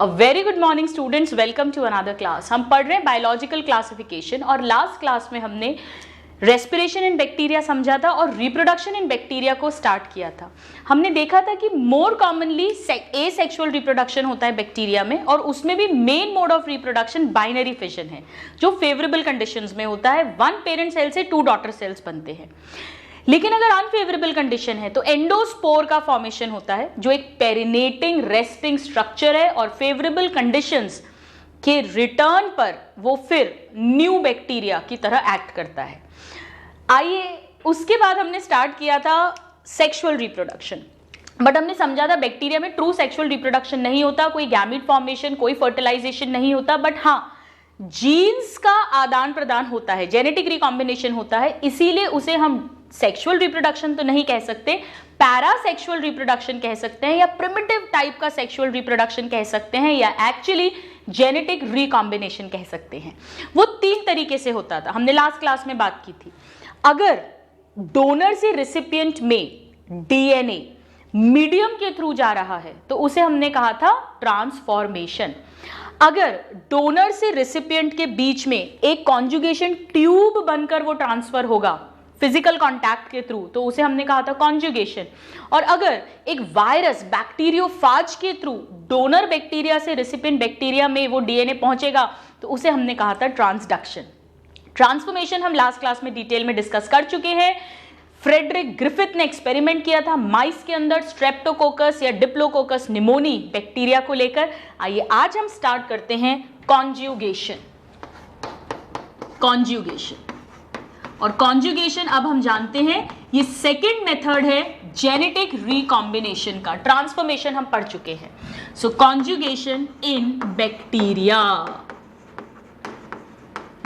A very good morning students, welcome to another class. हम पढ़ रहे हैं बायोलॉजिकल क्लासिफिकेशन और लास्ट क्लास में हमने रेस्पिरेशन इन बैक्टीरिया समझा था और रिप्रोडक्शन इन बैक्टीरिया को स्टार्ट किया था। हमने देखा था कि मोर कॉमनली एसेक्सुअल रिप्रोडक्शन होता है बैक्टीरिया में और उसमें भी main mode of reproduction binary fission है जो फेवरेबल कंडीशंस में होता है। वन पेरेंट सेल से टू डॉटर सेल्स बनते हैं। लेकिन अगर अनफेवरेबल कंडीशन है तो एंडोस्पोर का फॉर्मेशन होता है जो एक पेरिनेटिंग रेस्टिंग स्ट्रक्चर है और फेवरेबल कंडीशंस के रिटर्न पर वो फिर न्यू बैक्टीरिया की तरह एक्ट करता है। आइए, उसके बाद हमने स्टार्ट किया था सेक्सुअल रिप्रोडक्शन, बट हमने समझा था बैक्टीरिया में ट्रू सेक्सुअल रिप्रोडक्शन नहीं होता, कोई गैमीट फॉर्मेशन, कोई फर्टिलाइजेशन नहीं होता, बट हाँ जीन्स का आदान प्रदान होता है, जेनेटिक रिकॉम्बिनेशन होता है। इसीलिए उसे हम सेक्सुअल रिप्रोडक्शन तो नहीं कह सकते, पैरासेक्सुअल रिप्रोडक्शन कह सकते हैं या प्रिमिटिव टाइप का सेक्सुअल रिप्रोडक्शन कह सकते हैं या एक्चुअली जेनेटिक रिकॉम्बिनेशन कह सकते हैं। वो तीन तरीके से होता था, हमने लास्ट क्लास में बात की थी। अगर डोनर से रिसिपिएंट में डीएनए मीडियम के थ्रू जा रहा है तो उसे हमने कहा था ट्रांसफॉर्मेशन। अगर डोनर से रिसिपिएंट के बीच में एक कॉन्जुगेशन ट्यूब बनकर वो ट्रांसफर होगा फिजिकल कांटेक्ट के थ्रू तो उसे हमने कहा था कॉन्जुगेशन। और अगर एक वायरस बैक्टीरियोफाज के थ्रू डोनर बैक्टीरिया से रिसिपिएंट बैक्टीरिया में वो डीएनए पहुंचेगा तो उसे हमने कहा था ट्रांसडक्शन। ट्रांसफॉर्मेशन हम लास्ट क्लास में डिटेल में डिस्कस कर चुके हैं। फ्रेडरिक ग्रिफिथ ने एक्सपेरिमेंट किया था माइस के अंदर स्ट्रेप्टोकोकस या डिप्लोकोकस निमोनी बैक्टीरिया को लेकर। आइए आज हम स्टार्ट करते हैं कॉन्जुगेशन। और कॉन्जुगेशन अब हम जानते हैं ये सेकेंड मेथड है जेनेटिक रिकॉम्बिनेशन का। ट्रांसफॉर्मेशन हम पढ़ चुके हैं। सो कॉन्जुगेशन इन बैक्टीरिया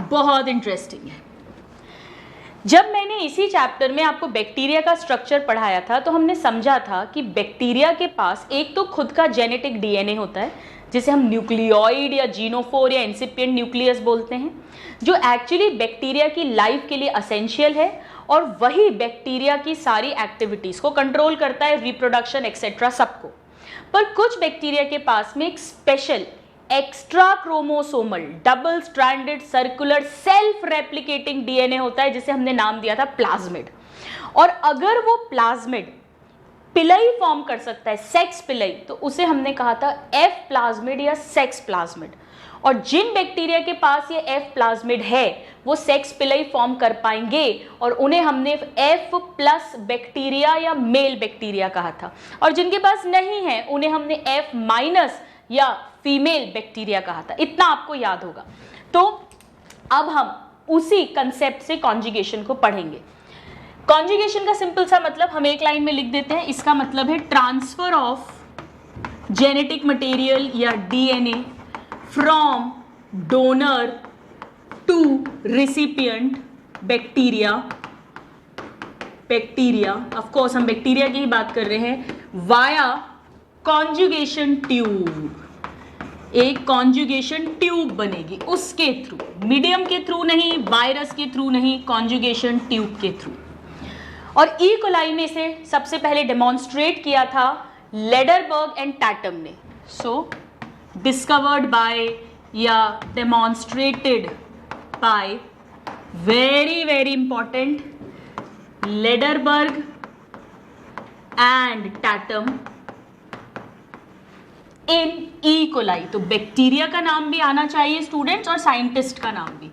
बहुत इंटरेस्टिंग है। जब मैंने इसी चैप्टर में आपको बैक्टीरिया का स्ट्रक्चर पढ़ाया था तो हमने समझा था कि बैक्टीरिया के पास एक तो खुद का जेनेटिक डीएनए होता है जिसे हम न्यूक्लियोइड या जीनोफोर या इंसिपिएंट न्यूक्लियस बोलते हैं, जो एक्चुअली बैक्टीरिया की लाइफ के लिए असेंशियल है और वही बैक्टीरिया की सारी एक्टिविटीज को कंट्रोल करता है, रिप्रोडक्शन एक्सेट्रा सबको। पर कुछ बैक्टीरिया के पास में एक special extra chromosomal double stranded circular self replicating DNA होता है जिसे हमने नाम दिया था प्लाज्मिड। और अगर वो प्लाज्मिड पिलई फॉर्म कर सकता है, सेक्स पिलई, तो उसे हमने कहा था एफ प्लाज्मिड या सेक्स प्लाज्मिड। और जिन बैक्टीरिया के पास ये एफ प्लाज्मिड है वो सेक्स पिलई फॉर्म कर पाएंगे और उन्हें हमने एफ प्लस बैक्टीरिया या मेल बैक्टीरिया कहा था। और जिनके पास नहीं है उन्हें हमने एफ माइनस या फीमेल बैक्टीरिया कहा था। इतना आपको याद होगा। तो अब हम उसी कंसेप्ट से कॉन्जुगेशन को पढ़ेंगे। कॉन्जुगेशन का सिंपल सा मतलब हम एक लाइन में लिख देते हैं। इसका मतलब है ट्रांसफर ऑफ जेनेटिक मटेरियल या DNA from donor to recipient bacteria. Of course हम बैक्टीरिया की ही बात कर रहे हैं। वाया कॉन्जुगेशन ट्यूब, एक कॉन्जुगेशन ट्यूब बनेगी उसके थ्रू, मीडियम के थ्रू नहीं, वायरस के थ्रू नहीं, कॉन्जुगेशन ट्यूब के थ्रू। और ई कोलाई में से सबसे पहले डेमोन्स्ट्रेट किया था लेडरबर्ग एंड टैटम ने। सो डिस्कवर्ड बाय या demonstrated by very very important Lederberg and Tatum in E coli. तो बैक्टीरिया का नाम भी आना चाहिए स्टूडेंट्स और साइंटिस्ट का नाम भी,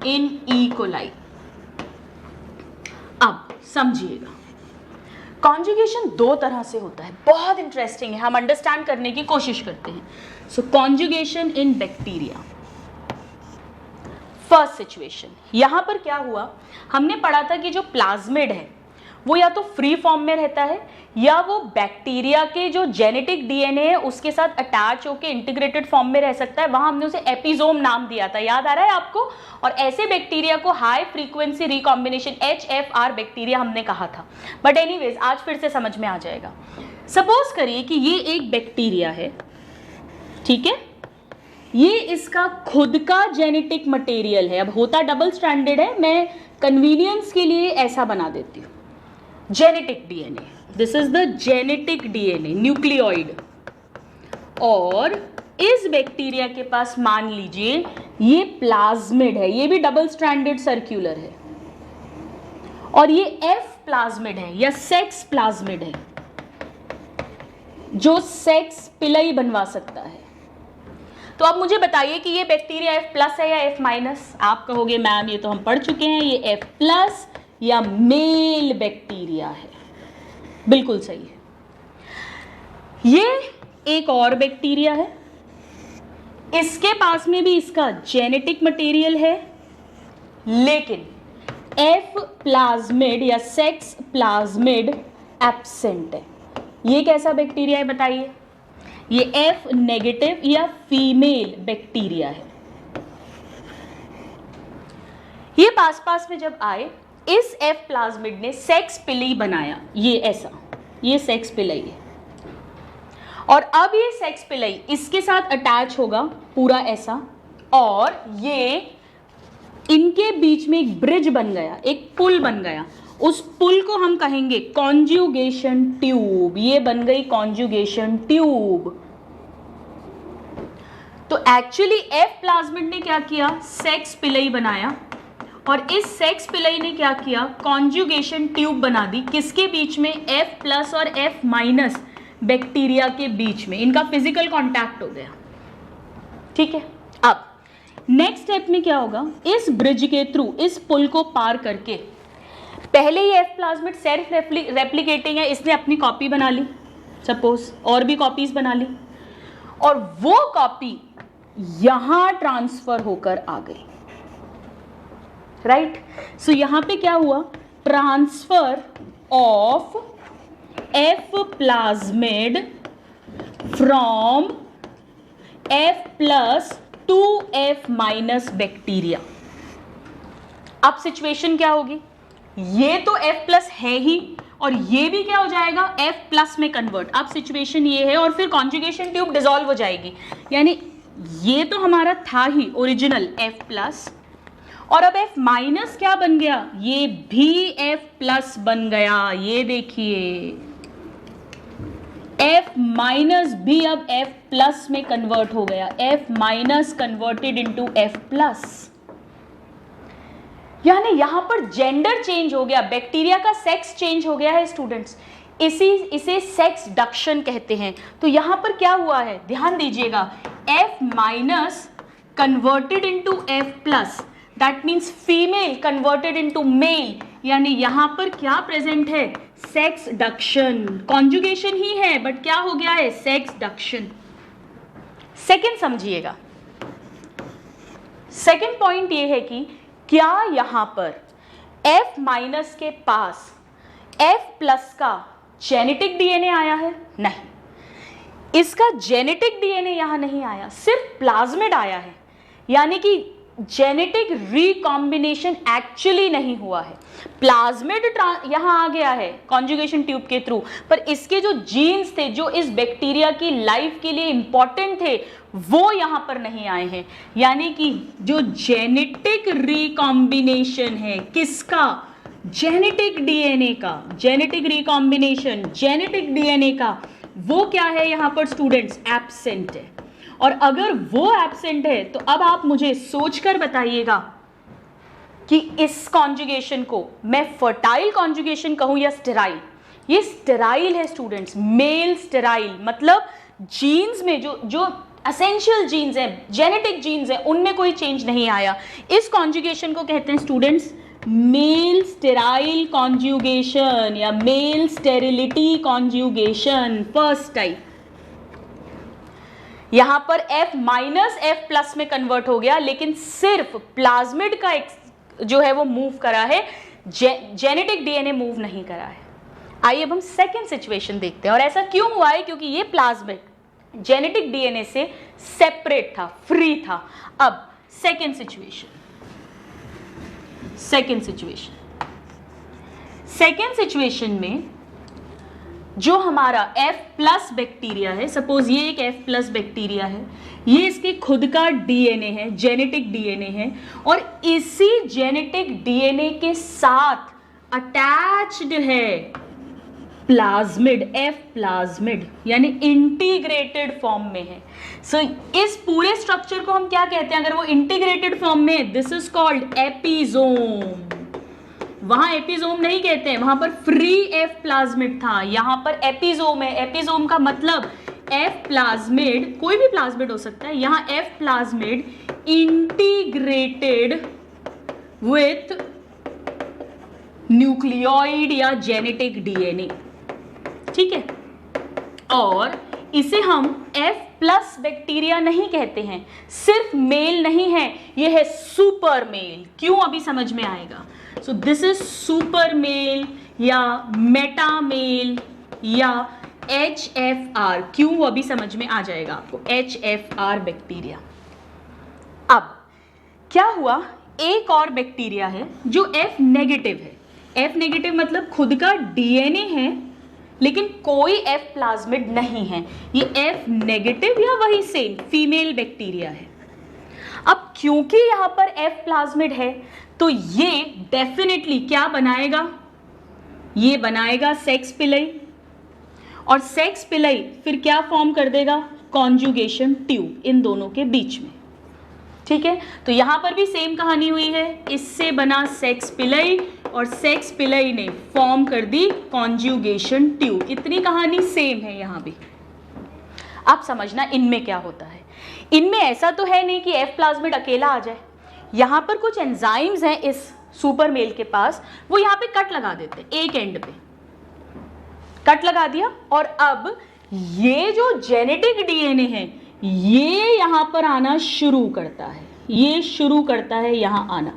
इन ई कोलाई। अब समझिएगा कॉन्जुगेशन दो तरह से होता है, बहुत इंटरेस्टिंग है, हम अंडरस्टैंड करने की कोशिश करते हैं। So conjugation in bacteria. First situation, यहां पर क्या हुआ, हमने पढ़ा था कि जो प्लाज्मिड है वो या तो फ्री फॉर्म में रहता है या वो बैक्टीरिया के जो जेनेटिक डीएनए है उसके साथ अटैच होकर इंटीग्रेटेड फॉर्म में रह सकता है। वहां हमने उसे एपिजोम नाम दिया था, याद आ रहा है आपको। और ऐसे बैक्टीरिया को high frequency recombination HFR bacteria हमने कहा था। बट एनीवेज आज फिर से समझ में आ जाएगा। सपोज करिए कि ये एक बैक्टीरिया है, ठीक है, ये इसका खुद का जेनेटिक मटेरियल है। अब होता डबल स्ट्रैंडेड है, मैं कन्वीनियंस के लिए ऐसा बना देती हूँ। Genetic DNA, this is the genetic DNA nucleoid, और इस बैक्टीरिया के पास मान लीजिए ये प्लाज्मिड है, ये भी डबल स्ट्रैंडेड सर्कुलर है, और ये एफ प्लाज्मिड है या सेक्स प्लाज्मिड है जो सेक्स पिलई बनवा सकता है। तो अब मुझे बताइए कि ये बैक्टीरिया एफ प्लस है या एफ माइनस। आप कहोगे मैम ये तो हम पढ़ चुके हैं, ये एफ प्लस या मेल बैक्टीरिया है। बिल्कुल सही है। ये एक और बैक्टीरिया है, इसके पास में भी इसका जेनेटिक मटेरियल है, लेकिन एफ प्लाज्मिड या सेक्स प्लाज्मिड एब्सेंट है। ये कैसा बैक्टीरिया है बताइए? ये एफ नेगेटिव या फीमेल बैक्टीरिया है। ये पास पास में जब आए, इस एफ प्लाज्मिड ने सेक्स पिलई बनाया, ये ऐसा, ये सेक्स पिलई है, और अब ये सेक्स पिलई इसके साथ अटैच होगा पूरा ऐसा, और ये इनके बीच में एक ब्रिज बन गया, एक पुल बन गया। उस पुल को हम कहेंगे कॉन्जुगेशन ट्यूब। ये बन गई कॉन्जुगेशन ट्यूब। तो एक्चुअली एफ प्लाज्मिड ने क्या किया? सेक्स पिलई बनाया, और इस सेक्स पिलई ने क्या किया? कॉन्जुगेशन ट्यूब बना दी। किसके बीच में? एफ प्लस और एफ माइनस बैक्टीरिया के बीच में। इनका फिजिकल कांटेक्ट हो गया। ठीक है, अब नेक्स्ट स्टेप में क्या होगा? इस ब्रिज के थ्रू, इस पुल को पार करके, पहले ये एफ प्लाज्मिड सेल्फ रेप्लिकेटिंग है, इसने अपनी कॉपी बना ली, सपोज और भी कॉपीज बना ली, और वो कॉपी यहां ट्रांसफर होकर आ गई। राइट? सो यहां पे क्या हुआ? Transfer of F plasmid from F plus two F minus bacteria. अब सिचुएशन क्या होगी? ये तो F प्लस है ही, और ये भी क्या हो जाएगा? F प्लस में कन्वर्ट। अब सिचुएशन ये है, और फिर कॉन्जुगेशन ट्यूब डिसॉल्व हो जाएगी, यानी ये तो हमारा था ही ओरिजिनल F प्लस, और अब F माइनस क्या बन गया? ये भी F प्लस बन गया। ये देखिए, F माइनस भी अब F प्लस में कन्वर्ट हो गया। F minus converted into F plus, यानी यहां पर जेंडर चेंज हो गया, बैक्टीरिया का सेक्स चेंज हो गया है स्टूडेंट्स। इसे सेक्स डक्शन कहते हैं। तो यहां पर क्या हुआ है? ध्यान दीजिएगा, F minus converted into F plus, that means female converted into male, यानी यहां पर क्या प्रेजेंट है? सेक्स डक्शन। कॉन्जुगेशन ही है, बट क्या हो गया है? सेक्स डक्शन। सेकेंड समझिएगा, सेकेंड पॉइंट ये है कि क्या यहां पर F माइनस के पास F प्लस का जेनेटिक डीएनए आया है? नहीं, इसका जेनेटिक डीएनए यहां नहीं आया, सिर्फ प्लाज्मिड आया है, यानी कि जेनेटिक रिकॉम्बिनेशन एक्चुअली नहीं हुआ है। प्लाज्मिड यहां आ गया है कॉन्जुगेशन ट्यूब के थ्रू, पर इसके जो जीन्स थे, जो इस बैक्टीरिया की लाइफ के लिए इंपॉर्टेंट थे, वो यहां पर नहीं आए हैं। यानी कि जो जेनेटिक रिकॉम्बिनेशन है, किसका? जेनेटिक डीएनए का। जेनेटिक रिकॉम्बिनेशन जेनेटिक डीएनए का, वो क्या है यहां पर स्टूडेंट्स? एब्सेंट है। और अगर वो एब्सेंट है, तो अब आप मुझे सोचकर बताइएगा कि इस कॉन्जुगेशन को मैं फर्टाइल कॉन्जुगेशन कहूं या स्टेराइल? ये स्टेराइल है स्टूडेंट्स, मेल स्टेराइल, मतलब जीन्स में जो एसेंशियल जीन्स हैं, जेनेटिक जीन्स हैं, उनमें कोई चेंज नहीं आया। इस कॉन्जुगेशन को कहते हैं स्टूडेंट्स मेल स्टेराइल कॉन्जुगेशन या male sterility conjugation, first type. यहां पर F माइनस F प्लस में कन्वर्ट हो गया, लेकिन सिर्फ प्लाज्मिड का जो है वो मूव करा है, जेनेटिक डीएनए मूव नहीं करा है। आइए अब हम सेकेंड सिचुएशन देखते हैं। और ऐसा क्यों हुआ है? क्योंकि ये प्लाज्मिड जेनेटिक डीएनए से सेपरेट था, फ्री था। अब सेकेंड सिचुएशन, सेकेंड सिचुएशन में जो हमारा F प्लस बैक्टीरिया है, सपोज ये एक F प्लस बैक्टीरिया है, ये इसके खुद का डीएनए है, जेनेटिक डीएनए है, और इसी जेनेटिक डीएनए के साथ अटैच्ड है प्लाज्मिड, एफ प्लाज्मिड यानी इंटीग्रेटेड फॉर्म में है। सो इस पूरे स्ट्रक्चर को हम क्या कहते हैं? अगर वो इंटीग्रेटेड फॉर्म में है, दिस इज कॉल्ड एपिजोम। वहां एपिजोम नहीं कहते हैं, वहां पर फ्री एफ प्लाज्मिड था, यहां पर एपिजोम है। एपिजोम का मतलब एफ प्लाज्मिड, कोई भी प्लाज्मिड हो सकता है, यहां F plasmid integrated with nucleoid या जेनेटिक डीएनए, ठीक है। और इसे हम एफ प्लस बैक्टीरिया नहीं कहते हैं। सिर्फ मेल नहीं है, ये है सुपर मेल। क्यों? अभी समझ में आएगा। So this is super male या मेटा मेल या HFR। क्यों? वो अभी समझ में आ जाएगा आपको। HFR bacteria. अब क्या हुआ, एक और बैक्टीरिया है जो F नेगेटिव है। F नेगेटिव मतलब खुद का डीएनए है लेकिन कोई F प्लाज्मिड नहीं है। ये F नेगेटिव या वही सेम फीमेल बैक्टीरिया है। अब क्योंकि यहाँ पर F प्लाज्मिड है तो ये डेफिनेटली क्या बनाएगा? ये बनाएगा सेक्स पिलई, और सेक्स पिलई फिर क्या फॉर्म कर देगा? कॉन्जुगेशन ट्यूब इन दोनों के बीच में, ठीक है। तो यहां पर भी सेम कहानी हुई है, इससे बना सेक्स पिलई और सेक्स पिलई ने फॉर्म कर दी कॉन्जुगेशन ट्यूब। इतनी कहानी सेम है यहां भी। आप समझना इनमें क्या होता है। इनमें ऐसा तो है नहीं कि एफ प्लाज्मिड अकेला आ जाए, यहां पर कुछ एंजाइम्स हैं इस सुपर मेल के पास, वो यहां पे कट लगा देते हैं, एक एंड पे कट लगा दिया, और अब ये जो जेनेटिक डीएनए है ये यहां पर आना शुरू करता है, ये शुरू करता है यहां आना।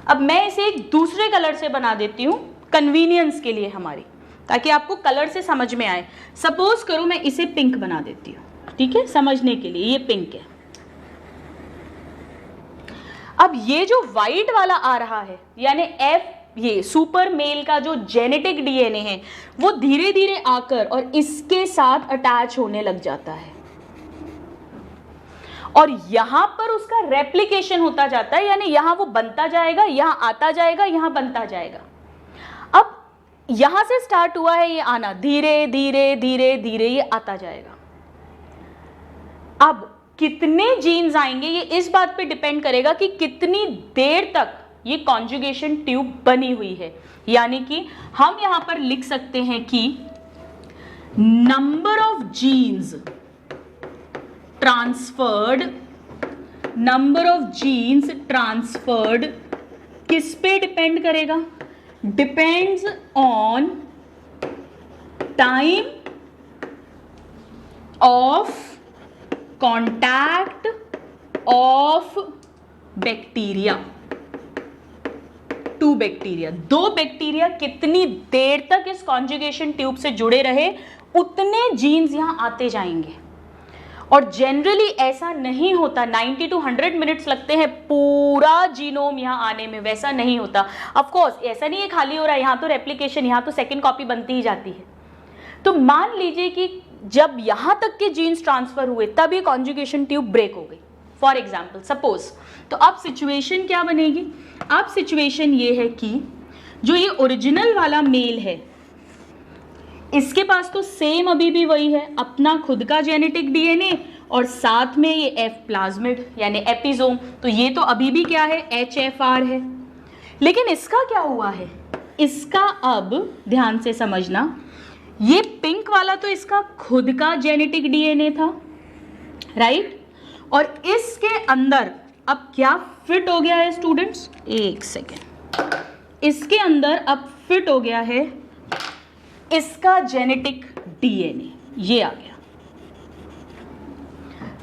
अब मैं इसे एक दूसरे कलर से बना देती हूं कन्वीनियंस के लिए हमारी, ताकि आपको कलर से समझ में आए। सपोज करो मैं इसे पिंक बना देती हूं, ठीक है, समझने के लिए। ये पिंक है। अब ये जो व्हाइट वाला आ रहा है यानी एफ, ये सुपर मेल का जो जेनेटिक डीएनए है वो धीरे धीरे आकर और इसके साथ अटैच होने लग जाता है, और यहां पर उसका रेप्लिकेशन होता जाता है, यानी यहां वो बनता जाएगा, यहां आता जाएगा, यहां बनता जाएगा। अब यहां से स्टार्ट हुआ है ये आना, धीरे धीरे धीरे धीरे ये आता जाएगा। अब कितने जीन्स आएंगे ये इस बात पे डिपेंड करेगा कि कितनी देर तक ये कॉन्जुगेशन ट्यूब बनी हुई है। यानी कि हम यहां पर लिख सकते हैं कि नंबर ऑफ जीन्स ट्रांसफर्ड किस पे डिपेंड करेगा? Depends on time of contact of bacteria to bacteria. दो बैक्टीरिया कितनी देर तक इस कॉन्जुगेशन ट्यूब से जुड़े रहे, उतने जीन्स यहां आते जाएंगे। और जनरली ऐसा नहीं होता, 90 to 100 मिनट्स लगते हैं पूरा जीनोम यहाँ आने में, वैसा नहीं होता। ऑफ कोर्स ऐसा नहीं है खाली हो रहा है, यहाँ तो रेप्लिकेशन, यहाँ तो सेकंड कॉपी बनती ही जाती है। तो मान लीजिए कि जब यहाँ तक के जीन्स ट्रांसफर हुए तब ये कॉन्जुगेशन ट्यूब ब्रेक हो गई, फॉर एग्जाम्पल सपोज। तो अब सिचुएशन क्या बनेगी? अब सिचुएशन ये है कि जो ये ओरिजिनल वाला मेल है इसके पास तो सेम अभी भी वही है, अपना खुद का जेनेटिक डीएनए और साथ में ये एफ प्लाज्मिड यानी एपिजोम। तो ये तो अभी भी क्या है? HFR है। लेकिन इसका क्या हुआ है? इसका अब ध्यान से समझना, ये पिंक वाला तो इसका खुद का जेनेटिक डीएनए था, राइट? और इसके अंदर अब क्या फिट हो गया है स्टूडेंट्स? एक सेकेंड, इसके अंदर अब फिट हो गया है इसका जेनेटिक डीएनए, ये आ गया।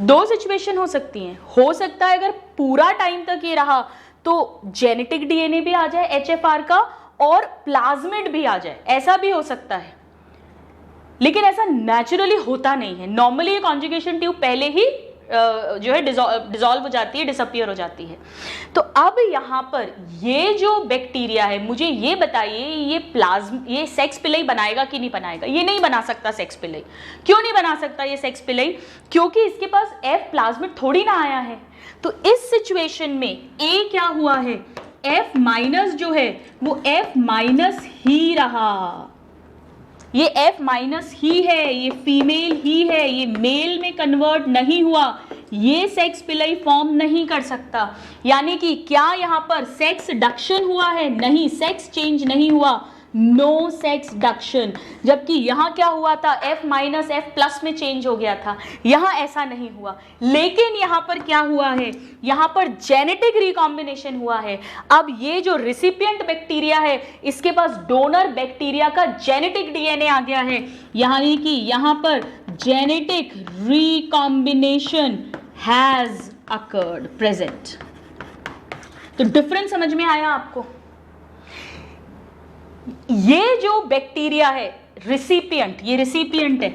दो सिचुएशन हो सकती हैं, हो सकता है अगर पूरा टाइम तक ये रहा तो जेनेटिक डीएनए भी आ जाए HFR का और प्लाज्मिड भी आ जाए, ऐसा भी हो सकता है। लेकिन ऐसा नेचुरली होता नहीं है। नॉर्मली ये कॉन्जुगेशन ट्यूब पहले ही जो है डिसॉल्व हो जाती है, डिसअपियर हो जाती है। तो अब यहाँ पर ये जो बैक्टीरिया है, मुझे ये बताइए ये सेक्स पिलई बनाएगा कि नहीं बनाएगा? ये नहीं बना सकता सेक्स पिलई। क्यों नहीं बना सकता ये सेक्स पिलई? क्योंकि इसके पास एफ प्लाज्मिड थोड़ी ना आया है। तो इस सिचुएशन में ए क्या हुआ है? एफ माइनस जो है वो एफ माइनस ही रहा। ये F माइनस ही है, ये फीमेल ही है, ये मेल में कन्वर्ट नहीं हुआ, ये सेक्स पिलई फॉर्म नहीं कर सकता। यानी कि क्या यहाँ पर सेक्स डक्शन हुआ है? नहीं, सेक्स चेंज नहीं हुआ, नो सेक्स डक्शन। जबकि यहाँ क्या हुआ था? F माइनस F प्लस में चेंज हो गया था, यहाँ ऐसा नहीं हुआ। लेकिन यहाँ पर क्या हुआ है? यहाँ पर जेनेटिक रिकॉम्बिनेशन हुआ है। अब ये जो रिसिपिएंट बैक्टीरिया है, इसके पास डोनर बैक्टीरिया का जेनेटिक डीएनए आ गया है, यानी कि यहाँ पर genetic recombination has occurred present. तो डिफरेंस समझ में आया आपको? ये जो बैक्टीरिया है रिसिपिएंट, ये रिसिपिएंट है,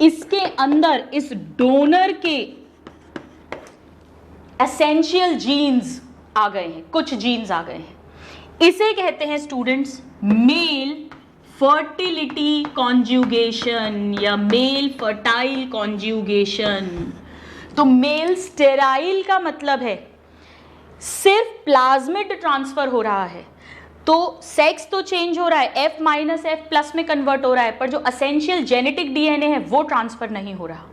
इसके अंदर इस डोनर के एसेंशियल जीन्स आ गए हैं, कुछ जीन्स आ गए हैं। इसे कहते हैं स्टूडेंट्स मेल फर्टिलिटी कॉन्जुगेशन या मेल फर्टाइल कॉन्जुगेशन। तो मेल स्टेराइल का मतलब है सिर्फ प्लाज्मिड ट्रांसफर हो रहा है, तो सेक्स तो चेंज हो रहा है, F माइनस F प्लस में कन्वर्ट हो रहा है, पर जो असेंशियल जेनेटिक डीएनए है वो ट्रांसफर नहीं हो रहा।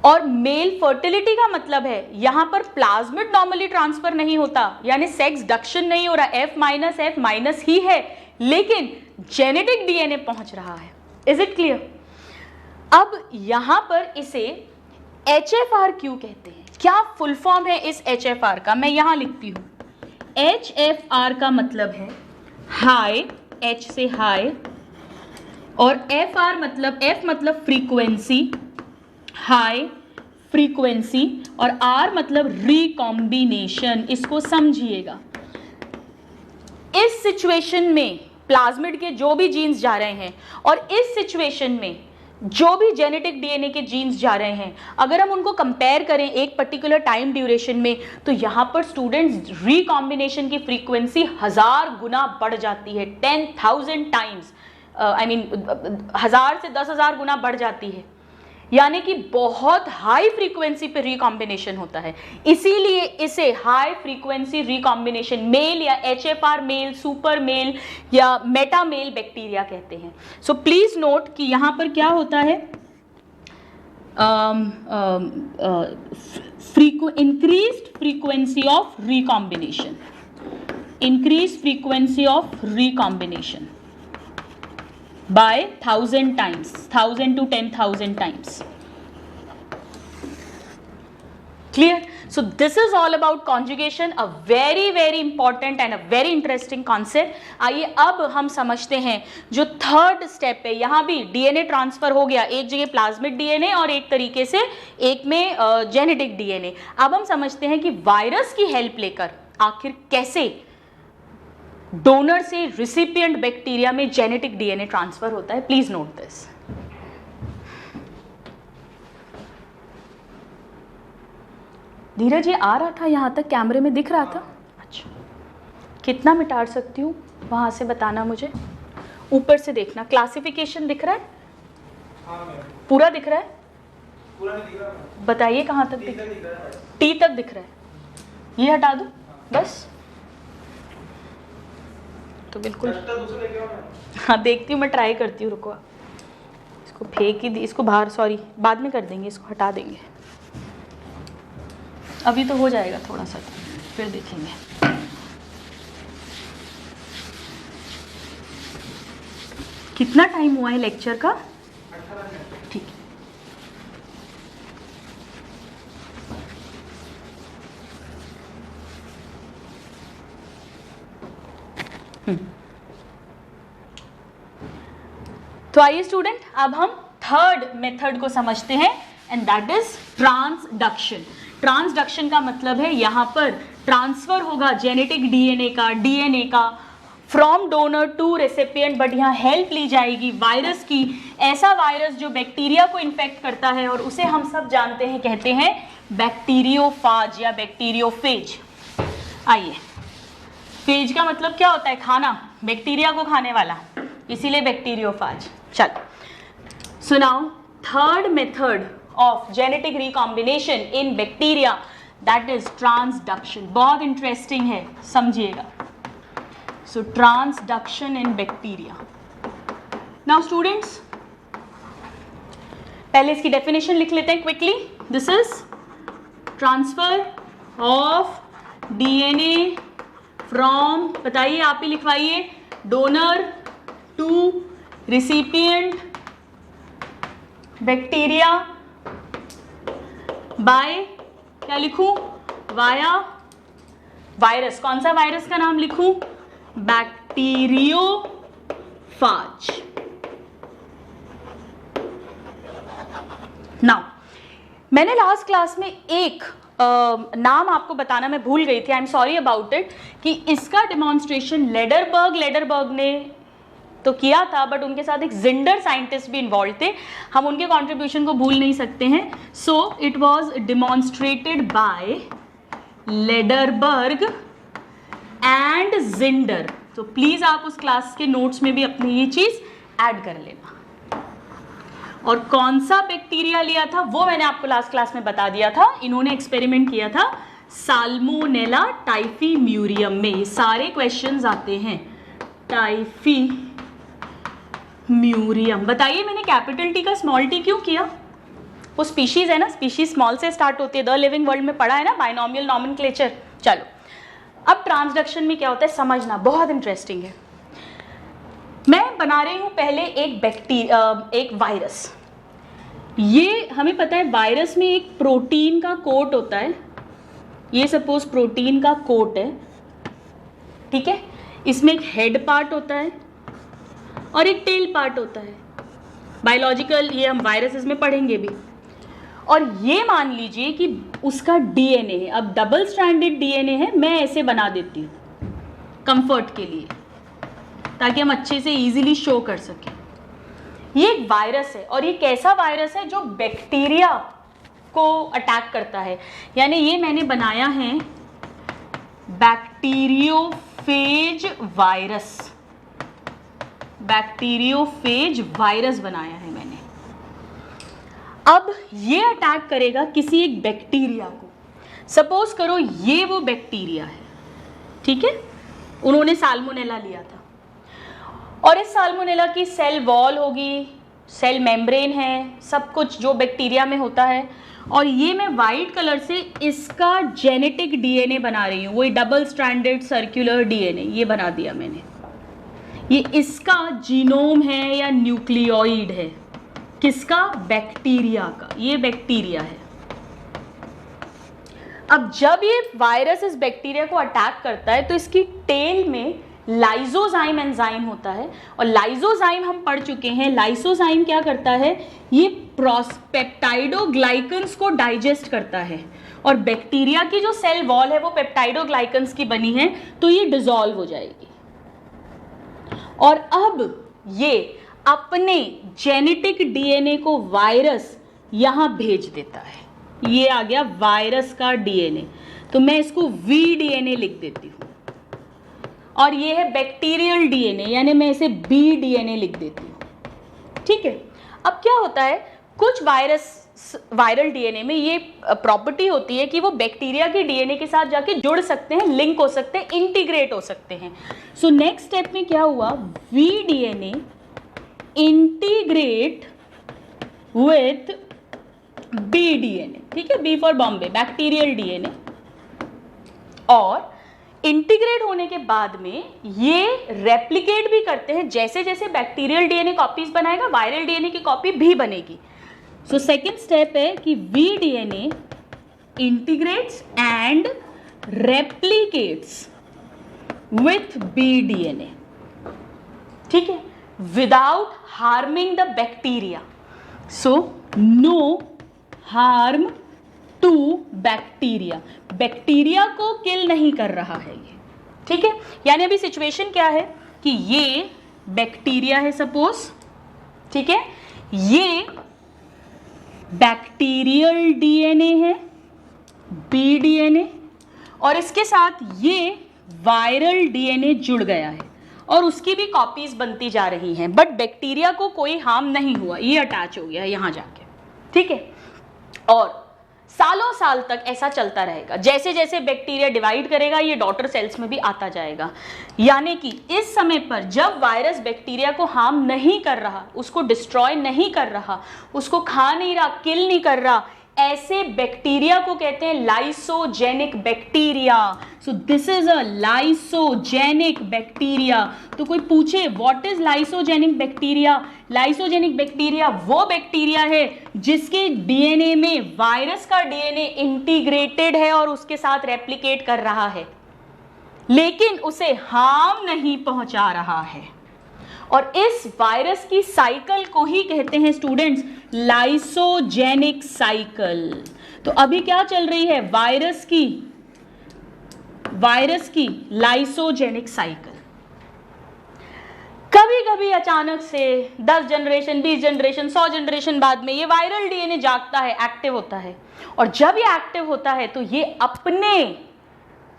और मेल फर्टिलिटी का मतलब है यहां पर प्लाज्मिड नॉर्मली ट्रांसफर नहीं होता, यानी सेक्स डक्शन नहीं हो रहा, F माइनस ही है, लेकिन जेनेटिक डीएनए पहुंच रहा है। Is it clear? अब यहां पर इसे HFR क्यों कहते हैं? क्या फुल फॉर्म है इस HFR का? मैं यहां लिखती हूं। HFR का मतलब है हाई, H से हाई, और FR मतलब F मतलब फ्रीक्वेंसी, हाई फ्रीक्वेंसी, और R मतलब रिकॉम्बिनेशन। इसको समझिएगा। इस सिचुएशन में प्लाज्मिड के जो भी जीन्स जा रहे हैं और इस सिचुएशन में जो भी जेनेटिक डीएनए के जीन्स जा रहे हैं, अगर हम उनको कंपेयर करें एक पर्टिकुलर टाइम ड्यूरेशन में, तो यहाँ पर स्टूडेंट्स रिकॉम्बिनेशन की फ्रीक्वेंसी 1000 गुना बढ़ जाती है, 10,000 टाइम्स, आई मीन 1000 से 10,000 गुना बढ़ जाती है। यानी कि बहुत हाई फ्रीक्वेंसी पे रिकॉम्बिनेशन होता है, इसीलिए इसे हाई फ्रीक्वेंसी रिकॉम्बिनेशन मेल या HFR मेल, सुपर मेल या मेटा मेल बैक्टीरिया कहते हैं। सो प्लीज नोट कि यहां पर क्या होता है, increased frequency of recombination, increase frequency of recombination by 1000 times, 1000 to 10,000 times. Clear? So this is all about conjugation, a very important and a very interesting concept. आइए अब हम समझते हैं जो थर्ड स्टेप है। यहाँ भी डीएनए ट्रांसफर हो गया, एक जगह प्लाज्मिड डीएनए और एक तरीके से एक में जेनेटिक डीएनए। अब हम समझते हैं कि वायरस की हेल्प लेकर आखिर कैसे डोनर से रिसिपिएंट बैक्टीरिया में जेनेटिक डीएनए ट्रांसफर होता है। Please note this. धीरज, ये आ रहा था यहां तक, कैमरे में दिख रहा था? अच्छा, कितना मिटा सकती हूँ वहां से बताना मुझे। ऊपर से देखना, क्लासिफिकेशन दिख रहा है? हाँ, पूरा दिख रहा है? पूरा नहीं दिख रहा। बताइए कहां तक दिख रहा है? टी तक दिख रहा है। ये हटा दो बस। तो बिल्कुल हाँ, देखती हूँ मैं, ट्राई करती हूँ। रुको, इसको फेंक ही दी, इसको बाहर, सॉरी बाद में कर देंगे, इसको हटा देंगे। अभी तो हो जाएगा थोड़ा सा, फिर देखेंगे। कितना टाइम हुआ है लेक्चर का? 18 मिनट। ठीक है। तो आइए स्टूडेंट, अब हम थर्ड मेथड को समझते हैं, and that is transduction. Transduction का मतलब है यहां पर ट्रांसफर होगा जेनेटिक डीएनए का from donor to recipient, but यहाँ हेल्प ली जाएगी वायरस की। ऐसा वायरस जो बैक्टीरिया को इन्फेक्ट करता है और उसे हम सब जानते हैं, कहते हैं बैक्टीरियोफाज या बैक्टीरियोफेज। आइए, फेज का मतलब क्या होता है? खाना, बैक्टीरिया को खाने वाला, इसीलिए बैक्टीरियोफाज। चलो, so now third method of genetic recombination in bacteria, that is transduction. बहुत इंटरेस्टिंग है, समझिएगा। So transduction in bacteria. Now students, पहले इसकी डेफिनेशन लिख लेते हैं quickly. This is transfer of DNA from, बताइए आप ही लिखवाइए, donor to recipient bacteria by, क्या लिखूं, वाया वायरस. कौन सा वायरस का नाम लिखूं, बैक्टीरियोफाज. नाउ मैंने लास्ट क्लास में एक नाम आपको बताना मैं भूल गई थी, I am sorry about it, कि इसका डेमोन्स्ट्रेशन लेडरबर्ग ने तो किया था, बट उनके साथ एक जिंडर साइंटिस्ट भी इन्वॉल्व थे. हम उनके कंट्रीब्यूशन को भूल नहीं सकते हैं. So it was demonstrated by Lederberg and Zinder. तो प्लीज आप उस क्लास के नोट्स में भी अपनी ये चीज ऐड कर लेना. और कौन सा बैक्टीरिया लिया था वो मैंने आपको लास्ट क्लास में बता दिया था. इन्होंने एक्सपेरिमेंट किया था साल्मोनेला टाइफीम्यूरियम में. ये सारे क्वेश्चंस आते हैं. टाइफीम्यूरियम, बताइए मैंने कैपिटल टी का स्मॉल टी क्यों किया? वो स्पीशीज है ना, स्पीशीज स्मॉल से स्टार्ट होती है. द लिविंग वर्ल्ड में पढ़ा है ना, बाइनोमियल नॉमेनक्लेचर. चलो अब ट्रांसडक्शन में क्या होता है समझना, बहुत इंटरेस्टिंग है. मैं बना रही हूं पहले एक वायरस. ये हमें पता है वायरस में एक प्रोटीन का कोट होता है. ये सपोज प्रोटीन का कोट है, ठीक है. इसमें एक हेड पार्ट होता है और एक टेल पार्ट होता है. बायोलॉजिकल ये हम वायरसेस में पढ़ेंगे भी. और ये मान लीजिए कि उसका डीएनए है. अब डबल स्ट्रैंडेड डीएनए है, मैं ऐसे बना देती हूँ कंफर्ट के लिए, ताकि हम अच्छे से इजीली शो कर सकें. ये एक वायरस है, और ये कैसा वायरस है जो बैक्टीरिया को अटैक करता है. यानी ये मैंने बनाया है बैक्टीरियोफेज वायरस. बैक्टीरियोफेज वायरस बनाया है मैंने. अब ये अटैक करेगा किसी एक बैक्टीरिया को. सपोज करो ये वो बैक्टीरिया है, ठीक है. उन्होंने साल्मोनेला लिया था, और इस साल्मोनेला की सेल वॉल होगी, सेल मेम्ब्रेन है, सब कुछ जो बैक्टीरिया में होता है. और ये मैं वाइट कलर से इसका जेनेटिक डीएनए बना रही हूँ. वही डबल स्ट्रैंडेड सर्कुलर डीएनए ये बना दिया मैंने. ये इसका जीनोम है या न्यूक्लियोइड है, किसका, बैक्टीरिया का. ये बैक्टीरिया है. अब जब ये वायरस इस बैक्टीरिया को अटैक करता है तो इसकी टेल में लाइसोजाइम एंजाइम होता है. और लाइसोजाइम हम पढ़ चुके हैं. लाइसोजाइम क्या करता है, ये पेप्टाइडोग्लाइकन्स को डाइजेस्ट करता है. और बैक्टीरिया की जो सेल वॉल है वो पेप्टाइडोग्लाइकन्स की बनी है, तो ये डिसॉल्व हो जाएगी. और अब ये अपने जेनेटिक डीएनए को वायरस यहां भेज देता है. ये आ गया वायरस का डीएनए. तो मैं इसको वीडीएनए लिख देती हूं. और ये है बैक्टीरियल डीएनए, यानी मैं इसे बीडीएनए लिख देती हूँ, ठीक है. अब क्या होता है, कुछ वायरल डीएनए में ये प्रॉपर्टी होती है कि वो बैक्टीरिया के डीएनए के साथ जाके जुड़ सकते हैं, लिंक हो सकते हैं, इंटीग्रेट हो सकते हैं. सो नेक्स्ट स्टेप में क्या हुआ, वीडीएनए इंटीग्रेट विथ बीडीएनए, ठीक है. B for Bombay, bacterial DNA. और इंटीग्रेट होने के बाद में ये रेप्लिकेट भी करते हैं. जैसे जैसे बैक्टीरियल डीएनए कॉपीज बनाएगा, वायरल डीएनए की कॉपी भी बनेगी. सो सेकेंड स्टेप है कि V DNA integrates and replicates with B DNA, ठीक है, without harming the bacteria. So no harm to bacteria. Bacteria को किल नहीं कर रहा है ये, ठीक है. यानी अभी सिचुएशन क्या है कि ये बैक्टीरिया है सपोज, ठीक है. ये बैक्टीरियल डीएनए है, बीडीएनए, और इसके साथ ये वायरल डीएनए जुड़ गया है और उसकी भी कॉपीज बनती जा रही हैं. बट बैक्टीरिया को कोई हार्म नहीं हुआ, ये अटैच हो गया यहाँ जाके, ठीक है. और सालों साल तक ऐसा चलता रहेगा। जैसे जैसे बैक्टीरिया डिवाइड करेगा ये डॉटर सेल्स में भी आता जाएगा। यानी कि इस समय पर जब वायरस बैक्टीरिया को हार्म नहीं कर रहा, उसको डिस्ट्रॉय नहीं कर रहा, उसको खा नहीं रहा, किल नहीं कर रहा, ऐसे बैक्टीरिया को कहते हैं lysogenic bacteria. So this is a lysogenic bacteria. तो कोई पूछे what is lysogenic bacteria? Lysogenic bacteria वो बैक्टीरिया है जिसके डीएनए में वायरस का डीएनए इंटीग्रेटेड है और उसके साथ रेप्लिकेट कर रहा है, लेकिन उसे हार्म नहीं पहुंचा रहा है। और इस वायरस की साइकिल को ही कहते हैं स्टूडेंट्स लाइसोजेनिक साइकिल। तो अभी क्या चल रही है? वायरस की लाइसोजेनिक साइकिल। कभी कभी अचानक से 10 जनरेशन, 20 जनरेशन, 100 जनरेशन बाद में ये वायरल डीएनए जागता है, एक्टिव होता है। और जब ये एक्टिव होता है तो ये अपने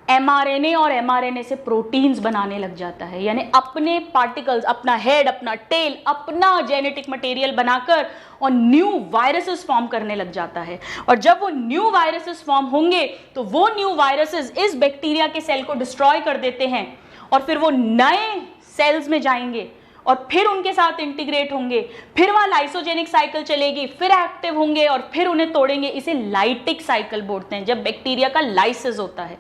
एमआरएनए और एमआरएनए से प्रोटीन्स बनाने लग जाता है, यानी अपने पार्टिकल्स, अपना हेड, अपना टेल, अपना जेनेटिक मटेरियल बनाकर और न्यू वायरसेस फॉर्म करने लग जाता है। और जब वो न्यू वायरसेस फॉर्म होंगे तो वो न्यू वायरसेस इस बैक्टीरिया के सेल को डिस्ट्रॉय कर देते हैं और फिर वो नए सेल्स में जाएंगे और फिर उनके साथ इंटीग्रेट होंगे, फिर वहाँ लाइसोजेनिक साइकिल चलेगी, फिर एक्टिव होंगे और फिर उन्हें तोड़ेंगे। इसे लाइटिक साइकिल बोलते हैं, जब बैक्टीरिया का लाइसिस होता है।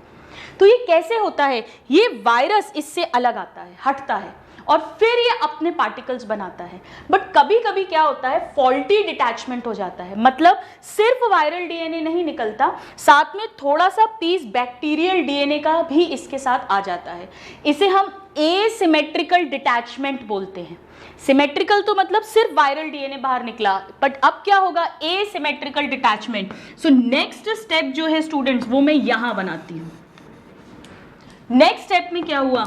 तो ये कैसे होता है? ये वायरस इससे अलग आता है, हटता है और फिर ये अपने पार्टिकल्स बनाता है। बट कभी कभी क्या होता है, फॉल्टी डिटैचमेंट हो जाता है। मतलब सिर्फ वायरल डीएनए नहीं निकलता, साथ में थोड़ा सा पीस बैक्टीरियल डीएनए का भी इसके साथ आ जाता है। इसे हम एसिमेट्रिकल डिटैचमेंट बोलते हैं। सिमेट्रिकल तो मतलब सिर्फ वायरल डीएनए बाहर निकला, बट अब क्या होगा? Asymmetrical detachment. So next step जो है स्टूडेंट्स वो मैं यहां बनाती हूं। नेक्स्ट स्टेप में क्या हुआ?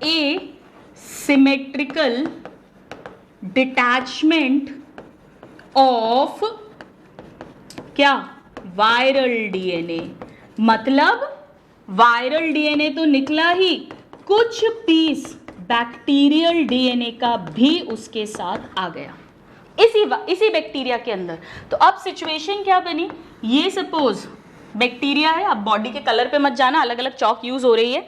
ए सिमेट्रिकल डिटैचमेंट ऑफ क्या? Viral DNA. मतलब वायरल डीएनए तो निकला ही, कुछ पीस बैक्टीरियल डीएनए का भी उसके साथ आ गया इसी बैक्टीरिया के अंदर। तो अब सिचुएशन क्या बनी? ये सपोज बैक्टीरिया है, अब बॉडी के कलर पे मत जाना, अलग अलग चौक यूज हो रही है।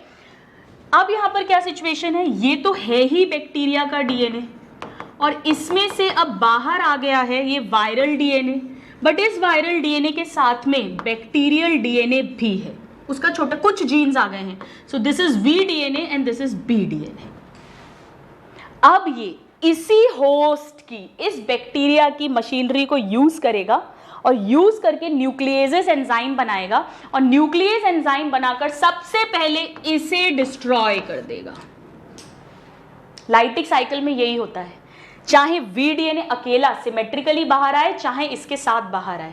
अब यहाँ पर क्या सिचुएशन है? ये तो है ही बैक्टीरिया का डीएनए और इसमें से अब बाहर आ गया है ये वायरल डीएनए, बट इस वायरल डीएनए के साथ में बैक्टीरियल डीएनए भी है, उसका छोटा कुछ जीन्स आ गए हैं। So this is V DNA and this is B DNA. अब ये इसी होस्ट की, इस बैक्टीरिया की मशीनरी को यूज करेगा और यूज करके न्यूक्लियेजेस एंजाइम बनाएगा और न्यूक्लियस एंजाइम बनाकर सबसे पहले इसे डिस्ट्रॉय कर देगा। लाइटिक साइकिल में यही होता है, चाहे वी डीएनए अकेला सिमेट्रिकली बाहर आए, चाहे इसके साथ बाहर आए।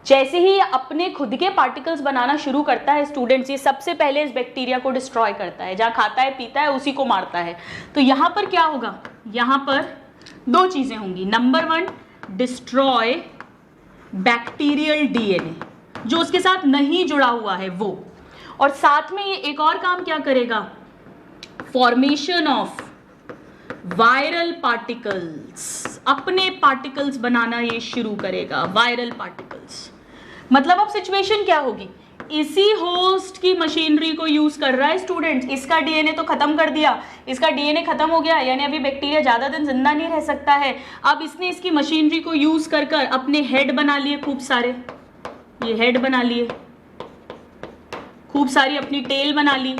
जैसे ही ये अपने खुद के पार्टिकल्स बनाना शुरू करता है स्टूडेंट्स, ये सबसे पहले इस बैक्टीरिया को डिस्ट्रॉय करता है, जहाँ खाता है पीता है उसी को मारता है। तो यहाँ पर क्या होगा? यहाँ पर दो चीजें होंगी। नंबर 1, डिस्ट्रॉय बैक्टीरियल डीएनए जो उसके साथ नहीं जुड़ा हुआ है वो, और साथ में ये एक और काम क्या करेगा? फॉर्मेशन ऑफ वायरल पार्टिकल्स, अपने पार्टिकल्स बनाना ये शुरू करेगा, वायरल पार्टिकल्स। मतलब अब सिचुएशन क्या होगी? इसी होस्ट की मशीनरी को यूज कर रहा है स्टूडेंट्स। इसका डीएनए तो खत्म कर दिया, इसका डीएनए खत्म हो गया, यानी अभी बैक्टीरिया ज्यादा दिन जिंदा नहीं रह सकता है। अब इसने इसकी मशीनरी को यूज कर कर अपने हेड बना लिए खूब सारे, ये हेड बना लिए, खूब सारी अपनी टेल बना ली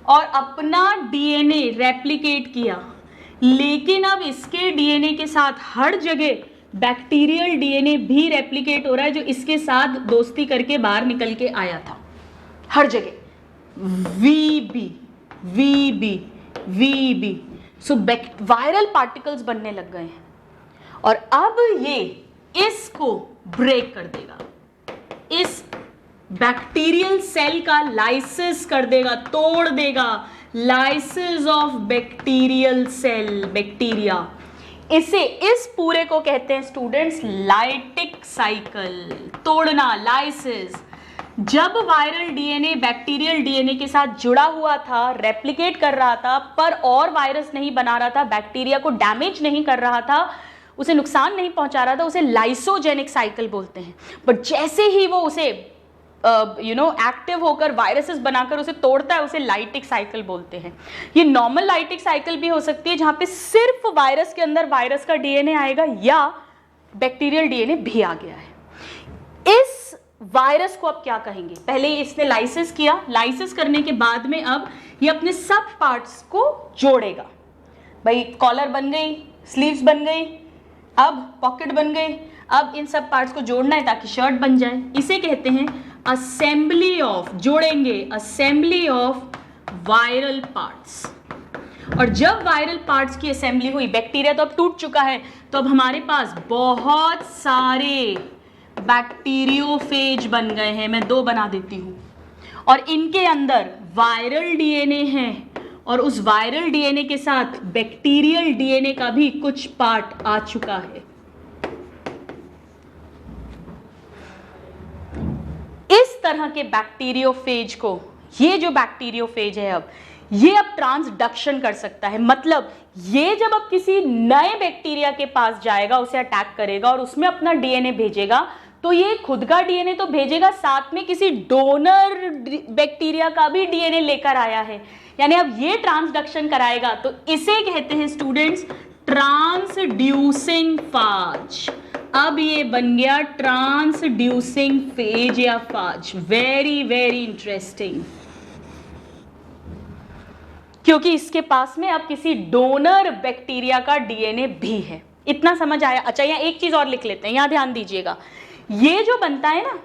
और अपना डीएनए रेप्लिकेट किया। लेकिन अब इसके डीएनए के साथ हर जगह बैक्टीरियल डीएनए भी रेप्लिकेट हो रहा है जो इसके साथ दोस्ती करके बाहर निकल के आया था। हर जगह वीबी। सो वायरल पार्टिकल्स बनने लग गए हैं और अब ये इसको ब्रेक कर देगा, इस बैक्टीरियल सेल का लाइसिस कर देगा, तोड़ देगा। Lysis of bacterial cell, bacteria, इसे, इस पूरे को कहते हैं स्टूडेंट्स लाइटिक साइकिल। तोड़ना, लाइसिस। जब वायरल डीएनए बैक्टीरियल डीएनए के साथ जुड़ा हुआ था, रेप्लिकेट कर रहा था, पर और वायरस नहीं बना रहा था, बैक्टीरिया को डैमेज नहीं कर रहा था, उसे नुकसान नहीं पहुंचा रहा था, उसे लाइसोजेनिक साइकिल बोलते हैं। बट जैसे ही वो उसे एक्टिव होकर वायरसेस बनाकर उसे तोड़ता है, उसे लाइटिक साइकिल बोलते हैं। ये नॉर्मल लाइटिक साइकिल भी हो सकती है जहां पे सिर्फ वायरस के अंदर वायरस का डीएनए आएगा या बैक्टीरियल डीएनए भी आ गया है। इस वायरस को अब क्या कहेंगे? पहले इसने लाइसिस किया, लाइसिस करने के बाद में अब ये अपने सब पार्ट्स को जोड़ेगा। भाई कॉलर बन गई, स्लीव्स बन गई, अब पॉकेट बन गई, अब इन सब पार्ट्स को जोड़ना है ताकि शर्ट बन जाए। इसे कहते हैं असेंबली ऑफ, जोड़ेंगे असेंबली ऑफ वायरल पार्ट्स। और जब वायरल पार्ट्स की असेंबली हुई, बैक्टीरिया तो अब टूट चुका है, तो अब हमारे पास बहुत सारे बैक्टीरियोफेज बन गए हैं। मैं 2 बना देती हूं, और इनके अंदर वायरल डीएनए है और उस वायरल डीएनए के साथ बैक्टीरियल डीएनए का भी कुछ पार्ट आ चुका है। इस तरह के बैक्टीरियोफेज को, ये जो बैक्टीरियोफेज है अब ये अब ट्रांसडक्शन कर सकता है। मतलब ये जब अब किसी नए बैक्टीरिया के पास जाएगा, उसे अटैक करेगा और उसमें अपना डीएनए भेजेगा, तो ये खुद का डीएनए तो भेजेगा, साथ में किसी डोनर बैक्टीरिया का भी डीएनए लेकर आया है, यानी अब ये ट्रांसडक्शन कराएगा। तो इसे कहते हैं स्टूडेंट्स ट्रांसड्यूसिंग फाज। अब ये बन गया ट्रांसड्यूसिंग फेज या फाज। वेरी वेरी इंटरेस्टिंग, क्योंकि इसके पास में अब किसी डोनर बैक्टीरिया का डीएनए भी है। इतना समझ आया? अच्छा, यहाँ एक चीज और लिख लेते हैं, यहां ध्यान दीजिएगा। ये जो बनता है ना,